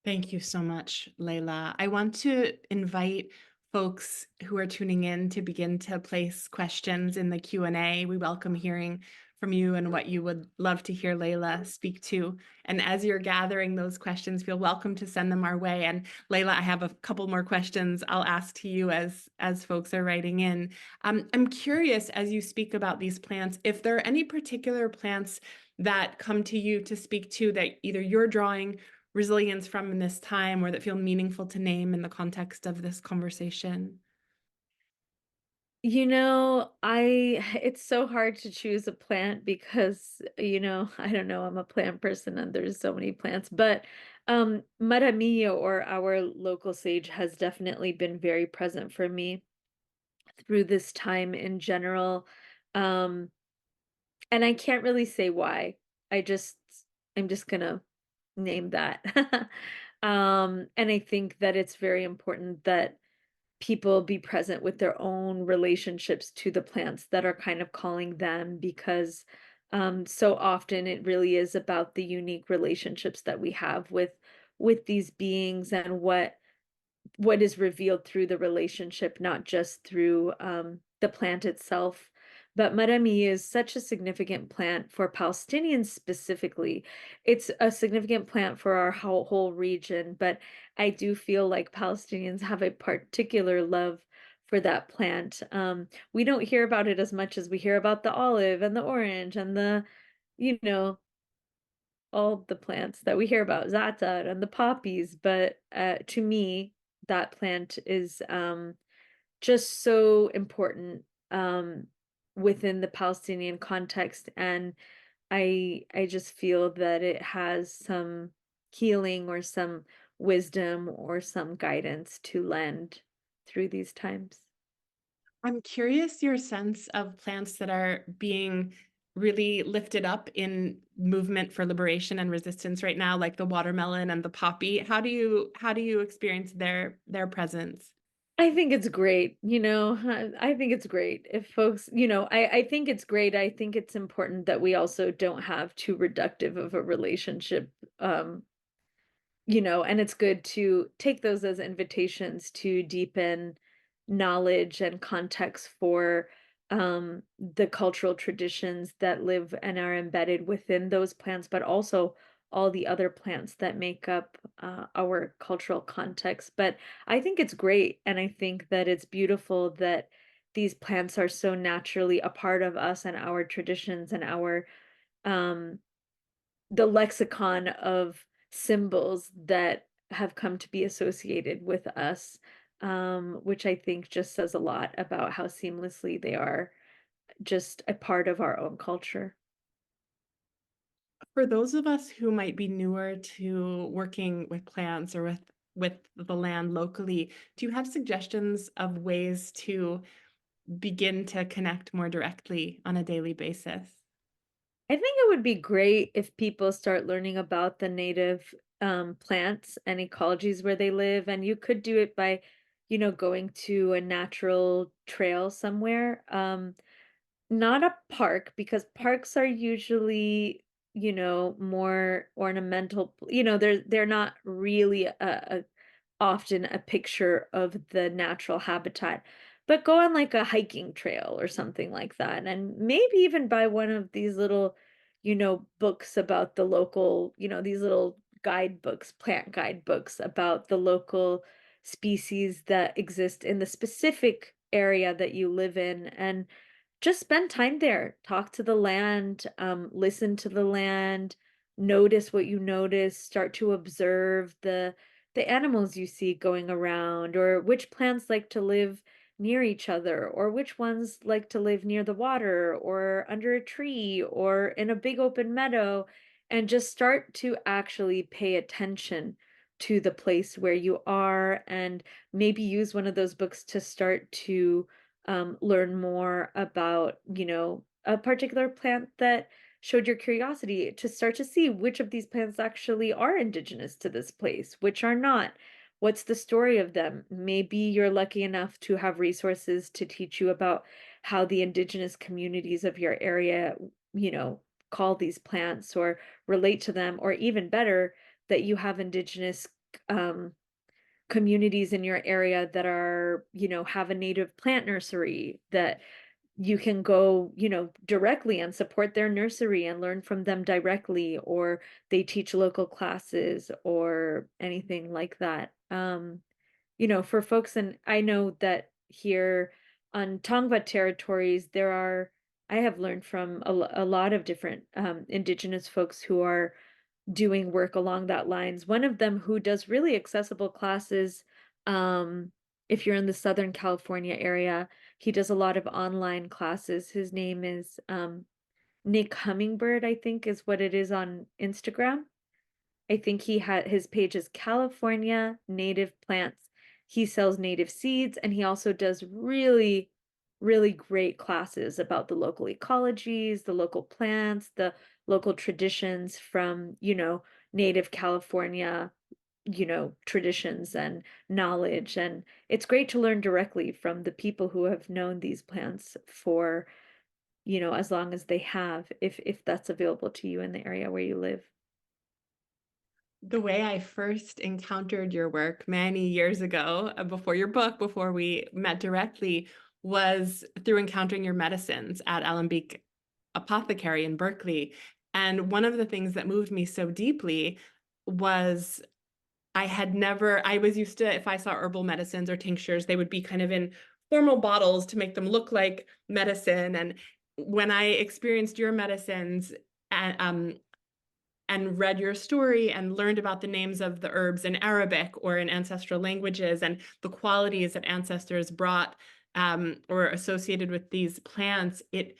Thank you so much, Layla. I want to invite folks who are tuning in to begin to place questions in the Q&A. We welcome hearing from you and what you would love to hear Layla speak to. And as you're gathering those questions, feel welcome to send them our way. And Layla, I have a couple more questions I'll ask to you as folks are writing in. I'm curious, as you speak about these plants, if there are any particular plants that come to you to speak to that either you're drawing resilience from in this time, or that feel meaningful to name in the context of this conversation? It's so hard to choose a plant because, I don't know, I'm a plant person and there's so many plants, but Maramillo, or our local sage, has definitely been very present for me through this time in general. Um, and I can't really say why. I'm just gonna name that. And I think that it's very important that people be present with their own relationships to the plants that are kind of calling them, because so often it really is about the unique relationships that we have with these beings, and what is revealed through the relationship, not just through the plant itself. But marami is such a significant plant for Palestinians specifically. It's a significant plant for our whole region, but I do feel like Palestinians have a particular love for that plant. We don't hear about it as much as we hear about the olive and the orange and you know, all the plants that we hear about, za'atar and the poppies. But to me, that plant is just so important within the Palestinian context, and I just feel that it has some healing or some wisdom or some guidance to lend through these times. I'm curious your sense of plants that are being really lifted up in movement for liberation and resistance right now, like the watermelon and the poppy. How do you experience their presence? I think it's great, I think it's great if folks, I think it's great. I think it's important that we also don't have too reductive of a relationship, and it's good to take those as invitations to deepen knowledge and context for the cultural traditions that live and are embedded within those plants, but also all the other plants that make up our cultural context. But I think it's great, and I think that it's beautiful that these plants are so naturally a part of us and our traditions and our um the lexicon of symbols that have come to be associated with us, which I think just says a lot about how seamlessly they are just a part of our own culture. For those of us who might be newer to working with plants or with the land locally, do you have suggestions of ways to begin to connect more directly on a daily basis? I think it would be great if people start learning about the native plants and ecologies where they live. And you could do it by, going to a natural trail somewhere. Not a park, because parks are usually, more ornamental. They're not really often a picture of the natural habitat. But go on like a hiking trail or something like that, and maybe even buy one of these little, books about the local, these little guidebooks, plant guidebooks about the local species that exist in the specific area that you live in, and just spend time there, talk to the land, listen to the land, notice what you notice, start to observe the animals you see going around, or which plants like to live near each other, or which ones like to live near the water, or under a tree, or in a big open meadow, and just start to actually pay attention to the place where you are, and maybe use one of those books to start to learn more about, a particular plant that showed your curiosity, to start to see which of these plants actually are indigenous to this place, which are not. What's the story of them? Maybe you're lucky enough to have resources to teach you about how the indigenous communities of your area, call these plants or relate to them, or even better, that you have indigenous um, communities in your area that are, have a native plant nursery that you can go, directly and support their nursery and learn from them directly, or they teach local classes or anything like that. For folks, and I know that here on Tongva territories, I have learned from a lot of different indigenous folks who are doing work along that lines. One of them who does really accessible classes, if you're in the Southern California area, he does a lot of online classes. His name is Nick Hummingbird, I think is what it is on Instagram. I think he had his page is California Native Plants. He sells native seeds, and he also does really, really great classes about the local ecologies, the local plants, the local traditions from, native California, traditions and knowledge. And it's great to learn directly from the people who have known these plants for, as long as they have, if that's available to you in the area where you live. The way I first encountered your work many years ago, before your book, before we met directly, was through encountering your medicines at Alembic Apothecary in Berkeley. And one of the things that moved me so deeply was I was used to, if I saw herbal medicines or tinctures, they would be kind of in formal bottles to make them look like medicine. And when I experienced your medicines, and read your story and learned about the names of the herbs in Arabic or in ancestral languages and the qualities that ancestors brought or associated with these plants, it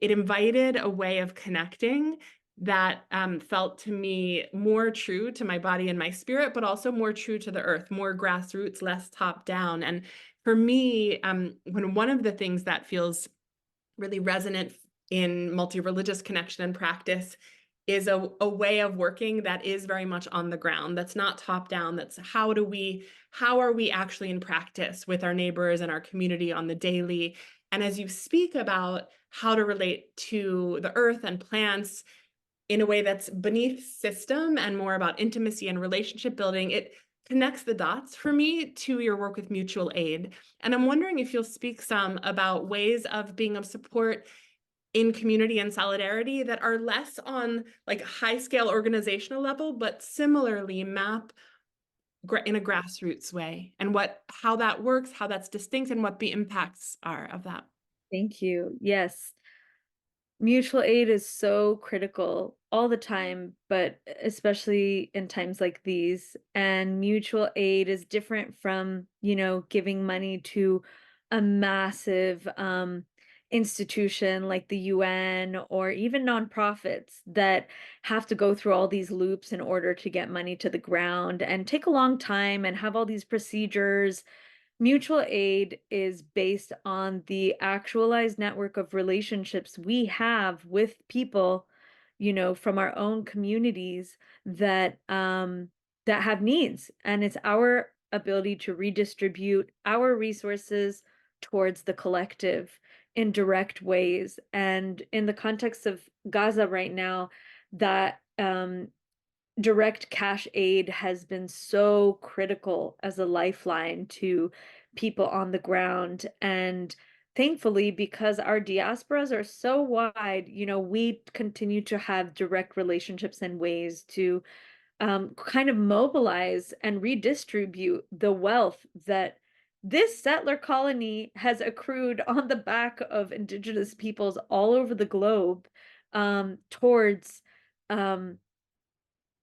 invited a way of connecting that felt to me more true to my body and my spirit, but also more true to the earth, more grassroots, less top down. And for me, when one of the things that feels really resonant in multi-religious connection and practice is a way of working that is very much on the ground, that's not top down, that's how are we actually in practice with our neighbors and our community on the daily. And as you speak about how to relate to the earth and plants in a way that's beneath system and more about intimacy and relationship building, it connects the dots for me to your work with mutual aid. And I'm wondering if you'll speak some about ways of being of support in community and solidarity that are less on like high scale organizational level, but similarly map in a grassroots way, and how that works, how that's distinct, and what the impacts are of that. Thank you. Yes. Mutual aid is so critical all the time, but especially in times like these. And mutual aid is different from, giving money to a massive institution like the UN or even nonprofits that have to go through all these loops in order to get money to the ground and take a long time and have all these procedures. Mutual aid is based on the actualized network of relationships we have with people, from our own communities that have needs. And it's our ability to redistribute our resources towards the collective in direct ways. And in the context of Gaza right now, that direct cash aid has been so critical as a lifeline to people on the ground. And thankfully, because our diasporas are so wide, we continue to have direct relationships and ways to kind of mobilize and redistribute the wealth that this settler colony has accrued on the back of indigenous peoples all over the globe, towards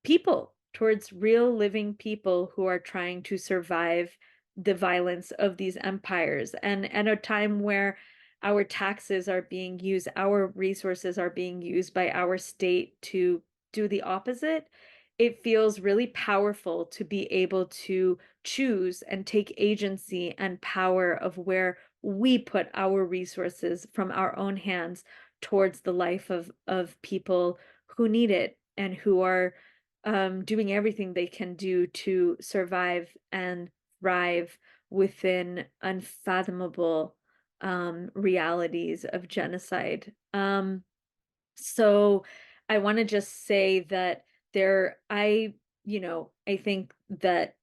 people, towards real living people who are trying to survive the violence of these empires. And at a time where our taxes are being used, our resources are being used by our state to do the opposite, it feels really powerful to be able to choose and take agency and power of where we put our resources from our own hands towards the life of people who need it and who are doing everything they can do to survive and thrive within unfathomable realities of genocide. So I want to just say that I think that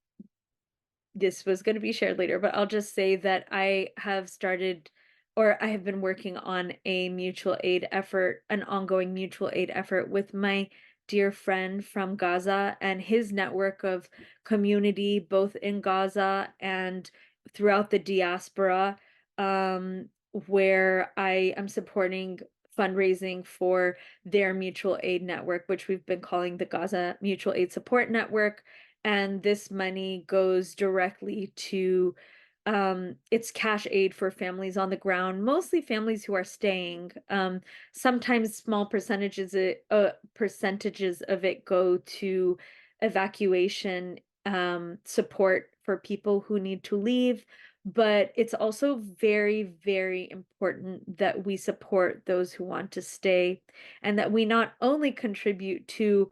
this was going to be shared later, but I'll just say that I have started, or I have been working on a mutual aid effort, an ongoing mutual aid effort with my dear friend from Gaza and his network of community, both in Gaza and throughout the diaspora, where I am supporting fundraising for their mutual aid network, which we've been calling the Gaza Mutual Aid Support Network. And this money goes directly to it's cash aid for families on the ground, mostly families who are staying. Sometimes small percentages of it go to evacuation support for people who need to leave. But it's also very, very important that we support those who want to stay and that we not only contribute to,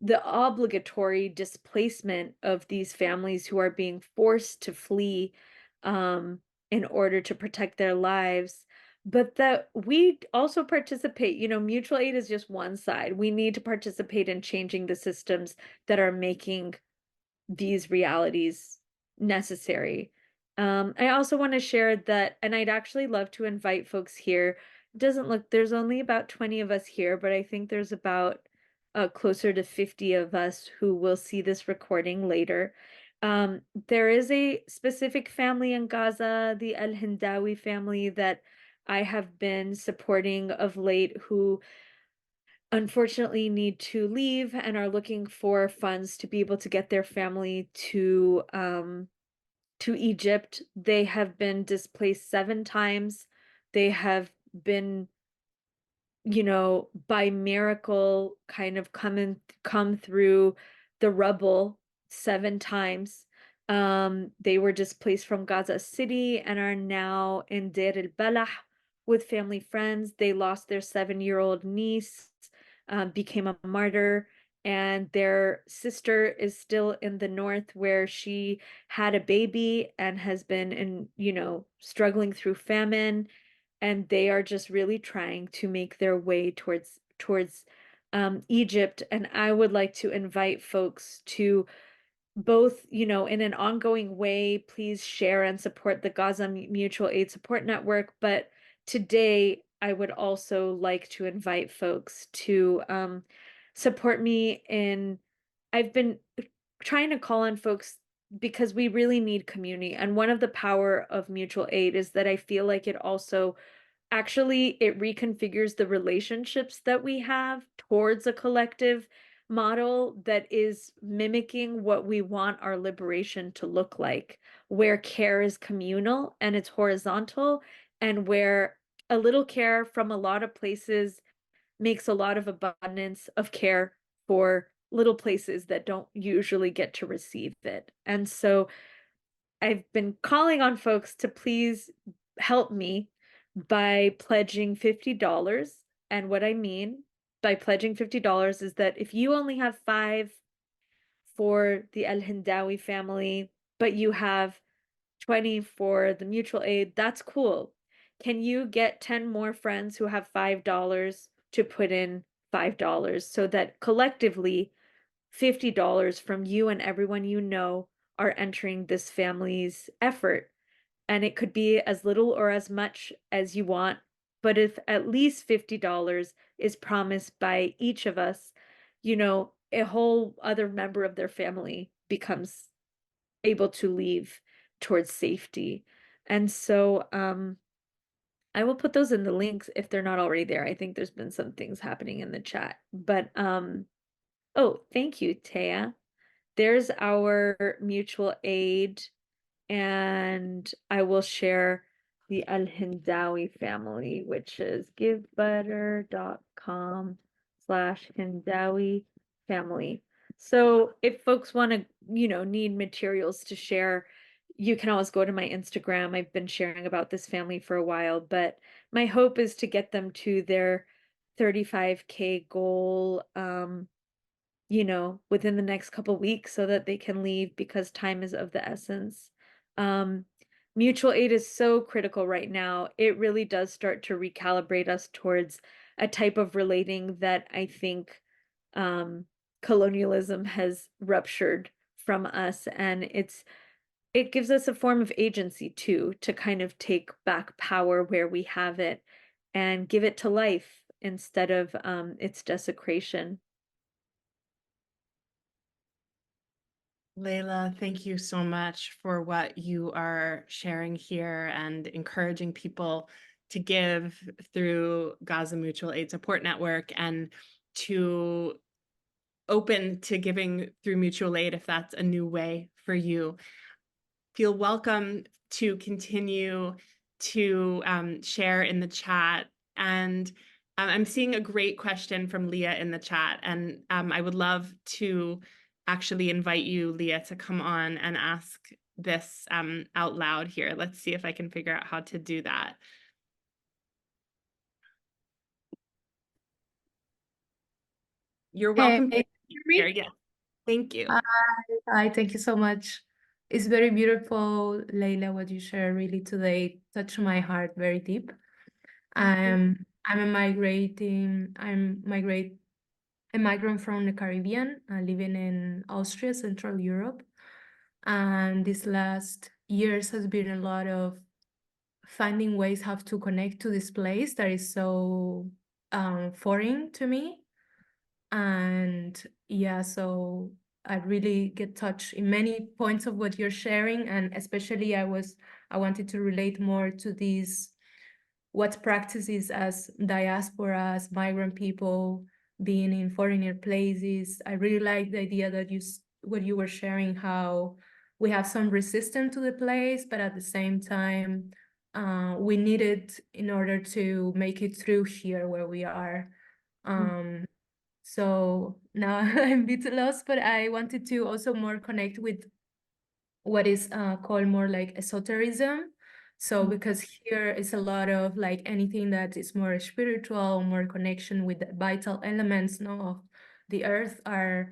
the obligatory displacement of these families who are being forced to flee in order to protect their lives, but that we also participate. Mutual aid is just one side. We need to participate in changing the systems that are making these realities necessary. I also want to share that, and I'd actually love to invite folks here. It doesn't look, there's only about 20 of us here, but I think there's about closer to 50 of us who will see this recording later. There is a specific family in Gaza, the El Hindawi family, that I have been supporting of late, who unfortunately need to leave and are looking for funds to be able to get their family to Egypt. They have been displaced 7 times. They have been, by miracle kind of come through the rubble 7 times. They were displaced from Gaza City and are now in Deir el-Balah with family friends. They lost their 7-year-old niece, became a martyr, and their sister is still in the north where she had a baby and has been struggling through famine. And they are just really trying to make their way towards Egypt. And I would like to invite folks to both, in an ongoing way, please share and support the Gaza Mutual Aid Support Network. But today, I would also like to invite folks to support me in, I've been trying to call on folks because we really need community. And one of the power of mutual aid is that I feel like it also actually it reconfigures the relationships that we have towards a collective model that is mimicking what we want our liberation to look like, where care is communal and it's horizontal, and where a little care from a lot of places makes a lot of abundance of care for little places that don't usually get to receive it. And so I've been calling on folks to please help me by pledging $50. And what I mean by pledging $50 is that if you only have 5 for the El Hindawi family, but you have 20 for the mutual aid, that's cool. Can you get 10 more friends who have $5 to put in $5 so that collectively $50 from you and everyone you know are entering this family's effort? And it could be as little or as much as you want, but if at least $50 is promised by each of us, you know, a whole other member of their family becomes able to leave towards safety. And so I will put those in the links if they're not already there. I think there's been some things happening in the chat. But oh, thank you, Taya. There's our mutual aid, and I will share the Al Hindawi family, which is givebutter.com/Hindawi family. So if folks want to, you know, need materials to share, you can always go to my Instagram. I've been sharing about this family for a while, but my hope is to get them to their 35K goal, you know, within the next couple weeks so that they can leave because time is of the essence. Mutual aid is so critical right now. It really does start to recalibrate us towards a type of relating that I think colonialism has ruptured from us. And it gives us a form of agency too, to kind of take back power where we have it and give it to life instead of its desecration. Layla, thank you so much for what you are sharing here and encouraging people to give through Gaza Mutual Aid Support Network and to open to giving through mutual aid if that's a new way for you. Feel welcome to continue to share in the chat. And I'm seeing a great question from Leah in the chat, and I would love to actually invite you, Leah, to come on and ask this out loud here. Let's see if I can figure out how to do that. You're welcome to share. Yes, thank you. Hi, thank you so much. It's very beautiful, Layla, what you share really today touched my heart very deep. I'm a migrant from the Caribbean, living in Austria, Central Europe. And these last years has been a lot of finding ways how to connect to this place that is so foreign to me. And yeah, so I really get touched in many points of what you're sharing, and especially I wanted to relate more to these what practices as diaspora, as migrant people being in foreigner places. I really like the idea that what you were sharing, how we have some resistance to the place, but at the same time, we need it in order to make it through here where we are. So now I'm a bit lost, but I wanted to also more connect with what is called more like esotericism. So because here is a lot of like anything that is more spiritual, more connection with the vital elements, no, of the earth are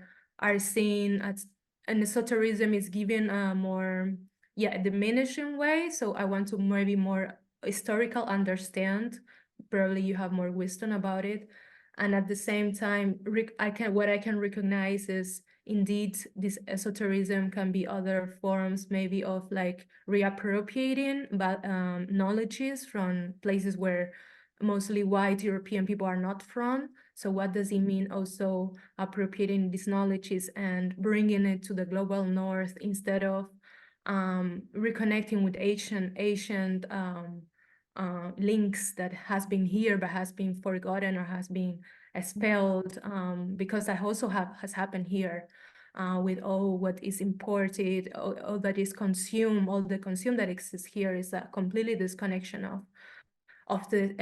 seen as, and esotericism is given a more diminishing way. So I want to maybe more historical understand. Probably you have more wisdom about it. And at the same time, what I can recognize is indeed this esotericism can be other forms maybe of like reappropriating but knowledges from places where mostly white European people are not from. So what does it mean also appropriating these knowledges and bringing it to the global north instead of reconnecting with ancient links that has been here but has been forgotten or has been expelled, because that also has happened here with all what is imported, all that is consumed, all the consume that exists here is a completely disconnection of the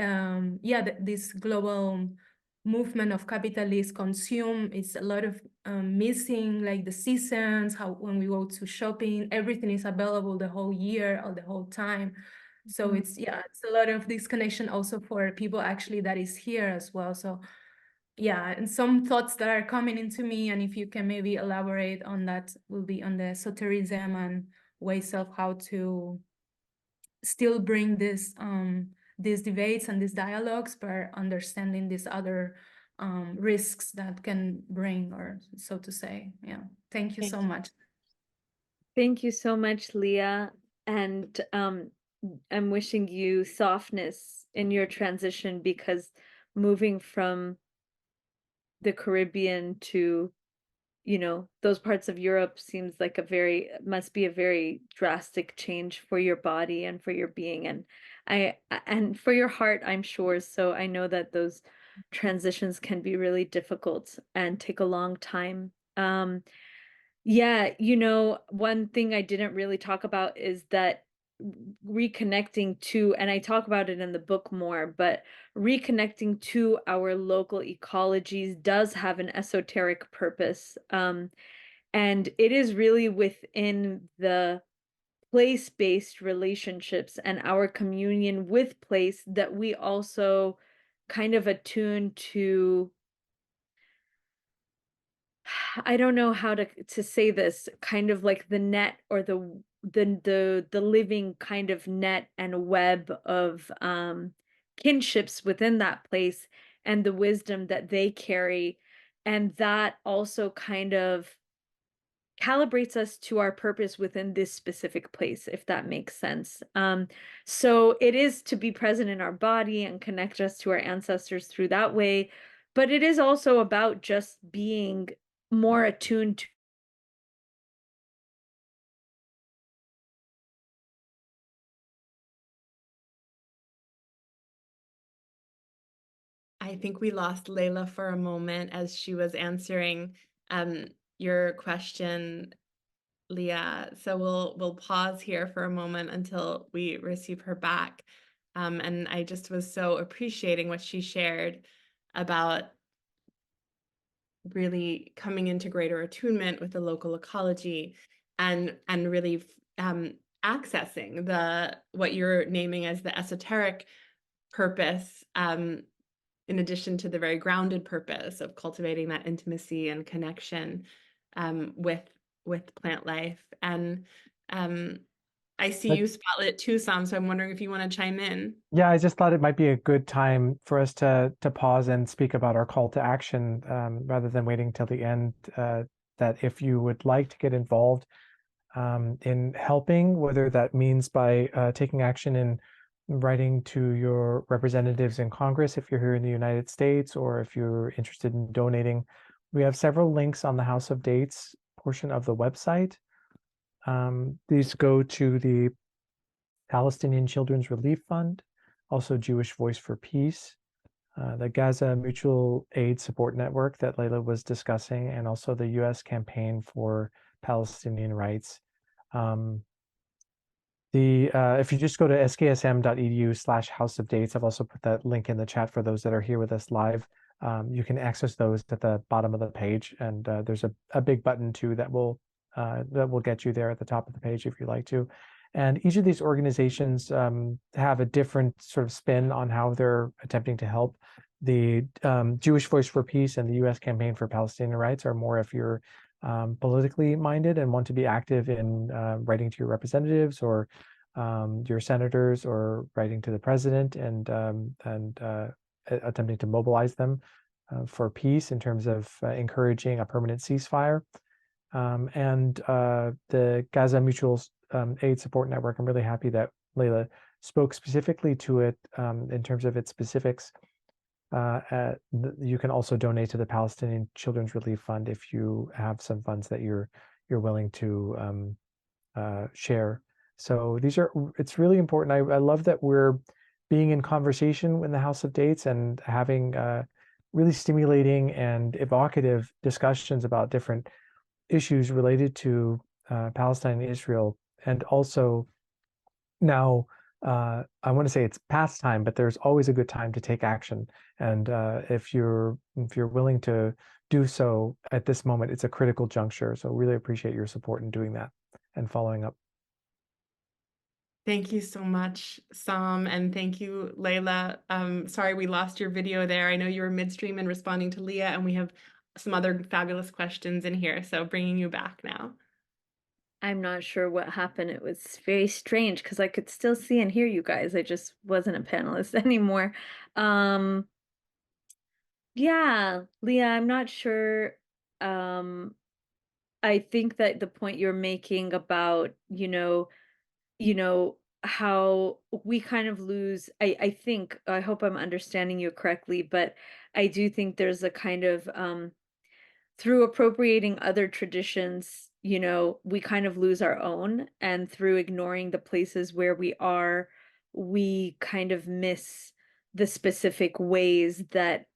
this global movement of capitalist consume. It's a lot of missing, like the seasons, how when we go to shopping, everything is available the whole year or the whole time. So it's a lot of disconnection also for people actually that is here as well. So yeah, and some thoughts that are coming into me, and if you can maybe elaborate on that, will be on the esotericism and ways of how to still bring this these debates and these dialogues, but understanding these other risks that can bring, or so to say. Yeah, thank you so much. Thank you so much, Leah. And I'm wishing you softness in your transition, because moving from the Caribbean to, those parts of Europe seems like must be a very drastic change for your body and for your being, and for your heart, I'm sure. So I know that those transitions can be really difficult and take a long time. Yeah, one thing I didn't really talk about is that reconnecting to, and I talk about it in the book more, but reconnecting to our local ecologies does have an esoteric purpose. And it is really within the place-based relationships and our communion with place that we also kind of attune to, I don't know how to say this, kind of like the net, or the living kind of net and web of kinships within that place, and the wisdom that they carry, and that also kind of calibrates us to our purpose within this specific place, if that makes sense. So it is to be present in our body and connect us to our ancestors through that way, but it is also about just being more attuned to. I think we lost Layla for a moment as she was answering your question, Leah. So we'll pause here for a moment until we receive her back. And I just was so appreciating what she shared about really coming into greater attunement with the local ecology, and really accessing what you're naming as the esoteric purpose, in addition to the very grounded purpose of cultivating that intimacy and connection with plant life. And I see you spotlit too, Sam, so I'm wondering if you want to chime in. Yeah, I just thought it might be a good time for us to pause and speak about our call to action, rather than waiting till the end. That if you would like to get involved in helping, whether that means by taking action in writing to your representatives in Congress if you're here in the United States, or if you're interested in donating, we have several links on the House of Dates portion of the website. These go to the Palestinian Children's Relief Fund, also Jewish Voice for Peace, the Gaza Mutual Aid Support Network that Layla was discussing, and also the U.S. Campaign for Palestinian Rights. If you just go to sksm.edu/House of Dates, I've also put that link in the chat for those that are here with us live. You can access those at the bottom of the page, and there's a big button too that will get you there at the top of the page if you'd like to. And each of these organizations have a different sort of spin on how they're attempting to help. The Jewish Voice for Peace and the U.S. Campaign for Palestinian Rights are more if you're politically minded and want to be active in writing to your representatives or your senators, or writing to the president and attempting to mobilize them for peace in terms of encouraging a permanent ceasefire. And the Gaza Mutual Aid Support Network, I'm really happy that Layla spoke specifically to it in terms of its specifics. You can also donate to the Palestinian Children's Relief Fund if you have some funds that you're willing to share. So it's really important. I love that we're being in conversation in the House of Dates and having really stimulating and evocative discussions about different issues related to Palestine and Israel. And also now, I want to say it's past time, but there's always a good time to take action. And if you're willing to do so at this moment, it's a critical juncture. So really appreciate your support in doing that and following up. Thank you so much, Sam, and thank you, Layla. Sorry we lost your video there. I know you were midstream in responding to Leah, and we have some other fabulous questions in here, so bringing you back now. I'm not sure what happened. It was very strange because I could still see and hear you guys. I just wasn't a panelist anymore. Yeah, Leah, I'm not sure. I think that the point you're making about, how we kind of lose, I think, I hope I'm understanding you correctly, but I do think there's a kind of through appropriating other traditions, we kind of lose our own, and through ignoring the places where we are, we kind of miss the specific ways that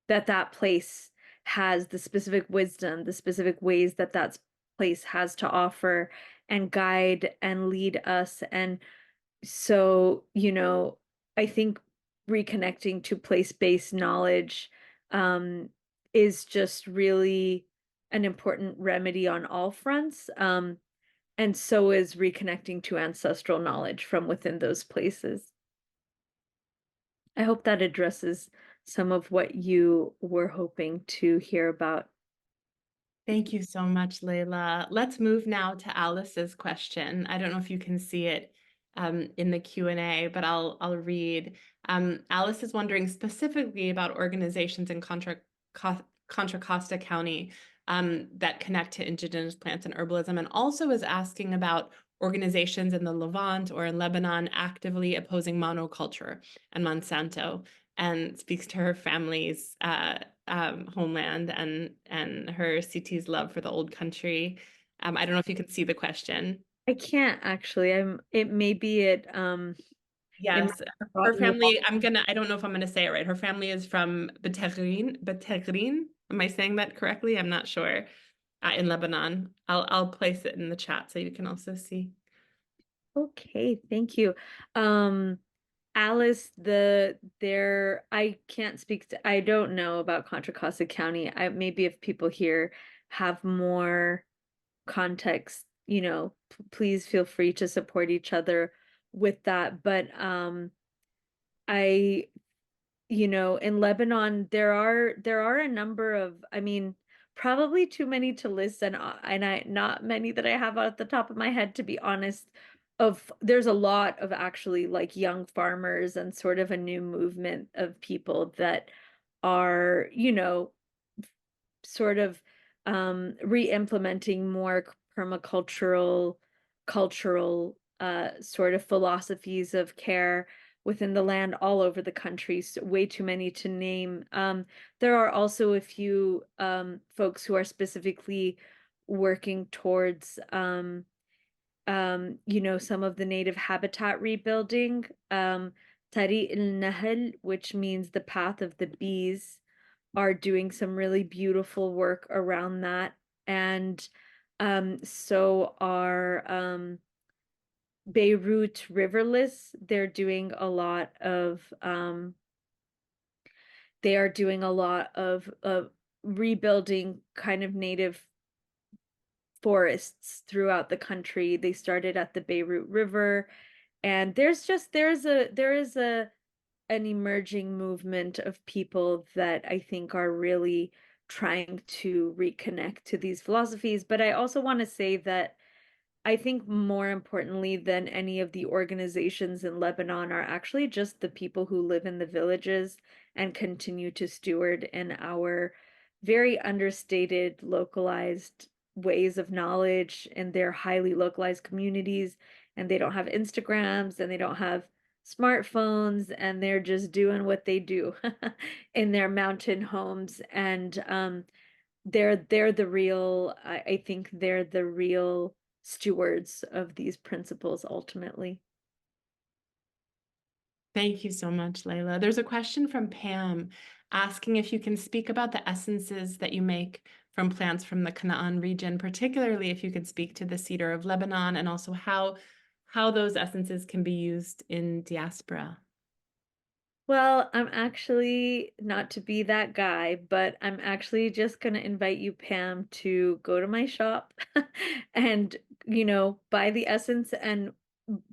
that place has the specific wisdom, the specific ways that that place has to offer and guide and lead us. And so, I think reconnecting to place-based knowledge is just really an important remedy on all fronts. And so is reconnecting to ancestral knowledge from within those places. I hope that addresses some of what you were hoping to hear about. Thank you so much, Layla. Let's move now to Alice's question. I don't know if you can see it in the Q&A, but I'll read. Alice is wondering specifically about organizations in Contra Costa County that connect to indigenous plants and herbalism, and also is asking about organizations in the Levant or in Lebanon actively opposing monoculture and Monsanto, and speaks to her family's homeland and her CT's love for the old country. I don't know if you can see the question. I can't actually. It may be Yes, her family, I don't know if I'm gonna say it right. Her family is from Betagrin. Am I saying that correctly? I'm not sure. In Lebanon. I'll place it in the chat so you can also see. Okay, thank you. Alice, I can't speak to, I don't know about Contra Costa County. Maybe if people here have more context, please feel free to support each other with that. But I in Lebanon, there are a number of, probably too many to list, and I not many that I have at the top of my head, to be honest. There's a lot of actually like young farmers and sort of a new movement of people that are, sort of re-implementing more permacultural, cultural sort of philosophies of care within the land all over the country. So way too many to name. There are also a few folks who are specifically working towards some of the native habitat rebuilding. Tari el-Nahl, which means the path of the bees, are doing some really beautiful work around that. And so are Beirut Riverless. They're doing a lot of rebuilding kind of native forests throughout the country. They started at the Beirut River, and there is an emerging movement of people that I think are really trying to reconnect to these philosophies. But I also want to say that I think more importantly than any of the organizations in Lebanon are actually just the people who live in the villages and continue to steward in our very understated, localized ways of knowledge in their highly localized communities. And they don't have Instagrams, and they don't have smartphones and they're just doing what they do in their mountain homes. And they're the real, I think they're the real stewards of these principles ultimately. Thank you so much, Layla. There's a question from Pam asking if you can speak about the essences that you make from plants from the Canaan region, particularly if you could speak to the cedar of Lebanon and also how those essences can be used in diaspora. Well, I'm actually not to be that guy, but I'm actually just going to invite you, Pam, to go to my shop and, buy the essence and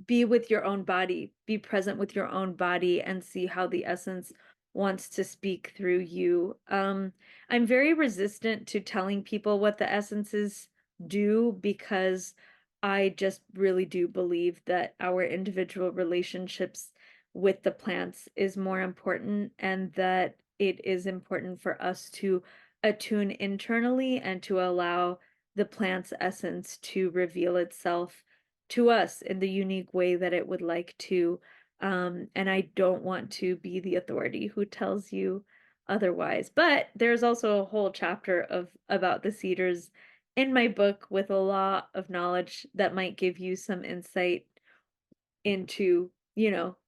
be with your own body, be present with your own body and see how the essence wants to speak through you. I'm very resistant to telling people what the essences do because I just really do believe that our individual relationships with the plants is more important, and that it is important for us to attune internally and to allow the plant's essence to reveal itself to us in the unique way that it would like to. And I don't want to be the authority who tells you otherwise. But there's also a whole chapter about the cedars in my book with a lot of knowledge that might give you some insight into,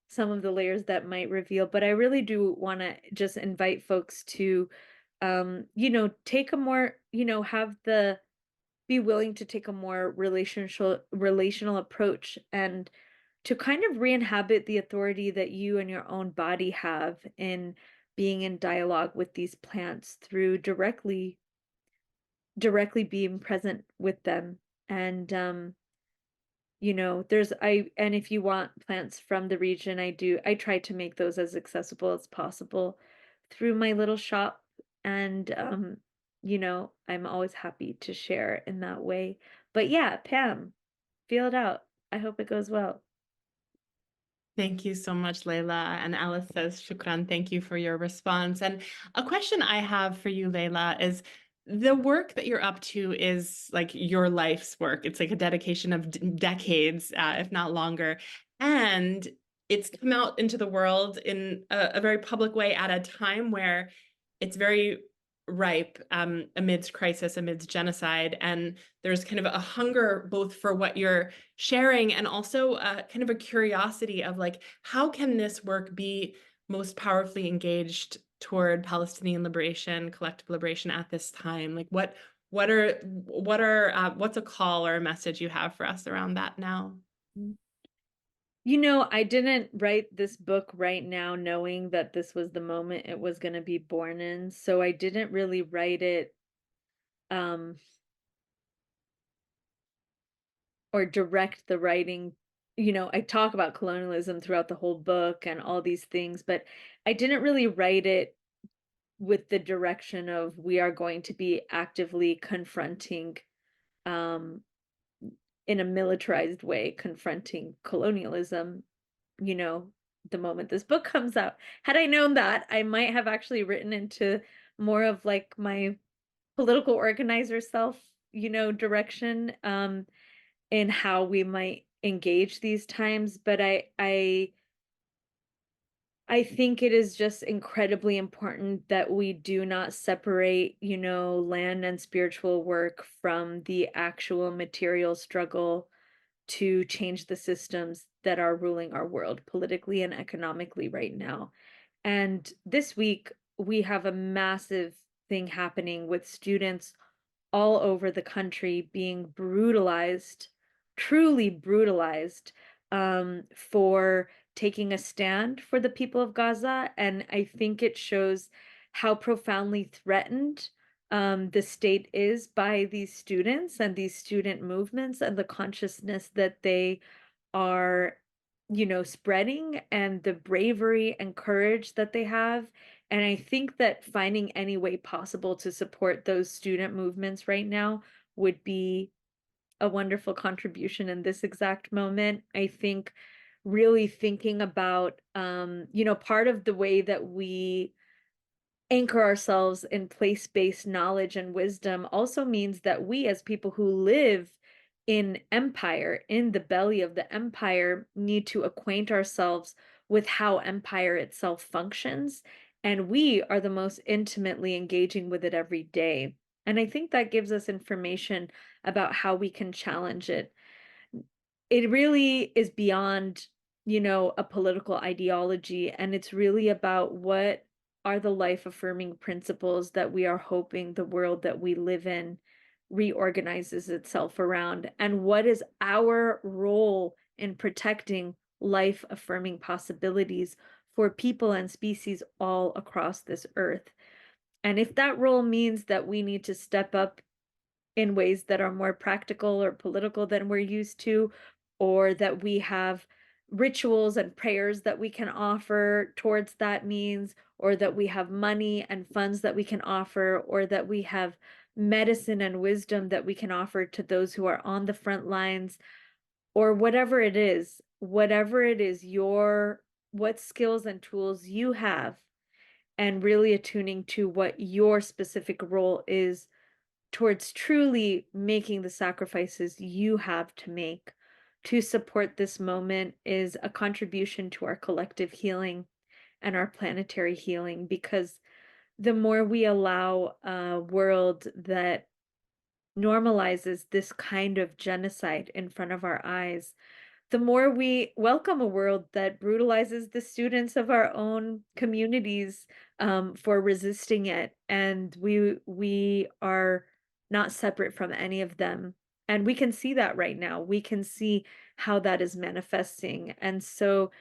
some of the layers that might reveal. But I really do want to just invite folks to, take a more, be willing to take a more relational approach and to kind of re-inhabit the authority that you and your own body have in being in dialogue with these plants through directly being present with them. And and if you want plants from the region, I try to make those as accessible as possible through my little shop. And I'm always happy to share in that way. But yeah, Pam, feel it out. I hope it goes well. Thank you so much, Layla. And Alice says, Shukran, thank you for your response. And a question I have for you, Layla, is the work that you're up to is like your life's work. It's like a dedication of decades, if not longer. And it's come out into the world in a very public way at a time where it's very ripe amidst crisis, amidst genocide. And there's kind of a hunger both for what you're sharing and also kind of a curiosity of like, how can this work be most powerfully engaged toward Palestinian liberation, collective liberation at this time? Like what's a call or a message you have for us around that now? I didn't write this book right now knowing that this was the moment it was going to be born in. So I didn't really write it or direct the writing. I talk about colonialism throughout the whole book and all these things, but I didn't really write it with the direction of we are going to be actively confronting in a militarized way, confronting colonialism, the moment this book comes out. Had I known that, I might have actually written into more of like my political organizer self, direction in how we might engage these times. But I think it is just incredibly important that we do not separate, land and spiritual work from the actual material struggle to change the systems that are ruling our world politically and economically right now. And this week, we have a massive thing happening with students all over the country being brutalized, truly brutalized, for taking a stand for the people of Gaza. And I think it shows how profoundly threatened the state is by these students and these student movements and the consciousness that they are, spreading, and the bravery and courage that they have. And I think that finding any way possible to support those student movements right now would be a wonderful contribution in this exact moment. I think really thinking about, part of the way that we anchor ourselves in place-based knowledge and wisdom also means that we, as people who live in empire, in the belly of the empire, need to acquaint ourselves with how empire itself functions. And we are the most intimately engaging with it every day. And I think that gives us information about how we can challenge it. It really is beyond, a political ideology, and it's really about what are the life affirming principles that we are hoping the world that we live in reorganizes itself around, and what is our role in protecting life affirming possibilities for people and species all across this earth. And if that role means that we need to step up in ways that are more practical or political than we're used to, or that we have rituals and prayers that we can offer towards that means, or that we have money and funds that we can offer, or that we have medicine and wisdom that we can offer to those who are on the front lines, or whatever it is, what skills and tools you have, and really attuning to what your specific role is towards truly making the sacrifices you have to make to support this moment is a contribution to our collective healing and our planetary healing, because the more we allow a world that normalizes this kind of genocide in front of our eyes, the more we welcome a world that brutalizes the students of our own communities for resisting it. And we are not separate from any of them. And we can see that right now. We can see how that is manifesting. And so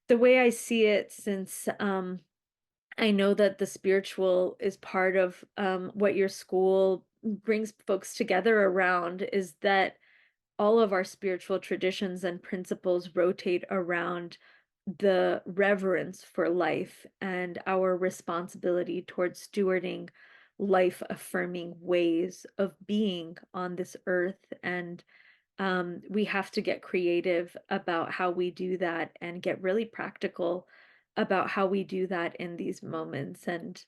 the way I see it, since I know that the spiritual is part of what your school brings folks together around, is that all of our spiritual traditions and principles rotate around the reverence for life and our responsibility towards stewarding life affirming ways of being on this earth. And we have to get creative about how we do that and get really practical about how we do that in these moments. And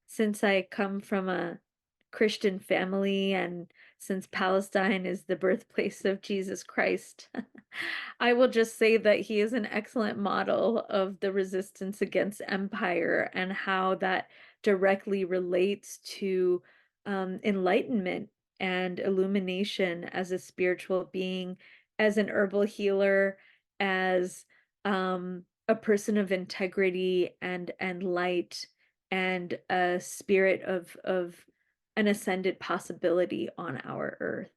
since I come from a Christian family, and since Palestine is the birthplace of Jesus Christ, I will just say that he is an excellent model of the resistance against empire and how that directly relates to enlightenment and illumination as a spiritual being, as an herbal healer, as a person of integrity and light, and a spirit of an ascended possibility on our earth.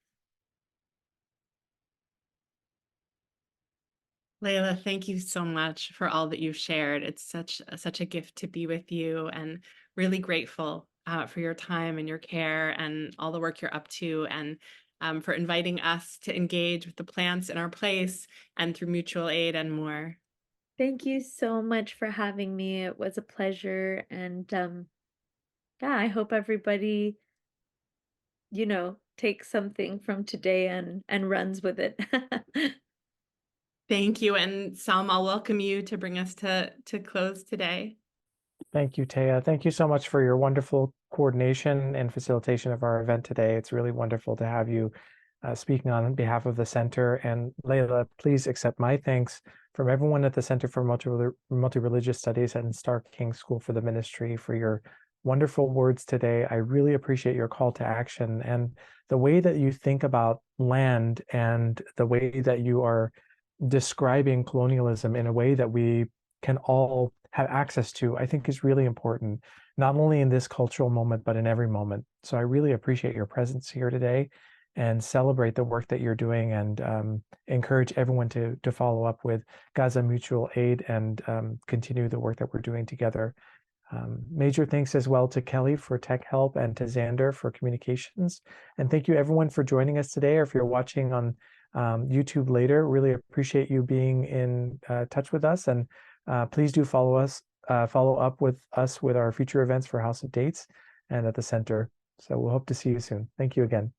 Layla, thank you so much for all that you've shared. It's such a gift to be with you, and really grateful for your time and your care and all the work you're up to, and for inviting us to engage with the plants in our place and through mutual aid and more. Thank you so much for having me. It was a pleasure. And yeah, I hope everybody, takes something from today and runs with it. Thank you. And Sam, I'll welcome you to bring us to close today. Thank you, Taya. Thank you so much for your wonderful coordination and facilitation of our event today. It's really wonderful to have you speaking on behalf of the center. And Layla, please accept my thanks from everyone at the Center for Multi-Religious Studies and Stark King School for the Ministry for your wonderful words today. I really appreciate your call to action and the way that you think about land and the way that you are describing colonialism in a way that we can all have access to, I think is really important, not only in this cultural moment, but in every moment. So I really appreciate your presence here today and celebrate the work that you're doing, and encourage everyone to follow up with Gaza Mutual Aid and continue the work that we're doing together. Major thanks as well to Kelly for tech help and to Xander for communications. And thank you everyone for joining us today, or if you're watching on YouTube later, really appreciate you being in touch with us. And please do follow up with us with our future events for House of Dates and at the center. So we'll hope to see you soon. Thank you again.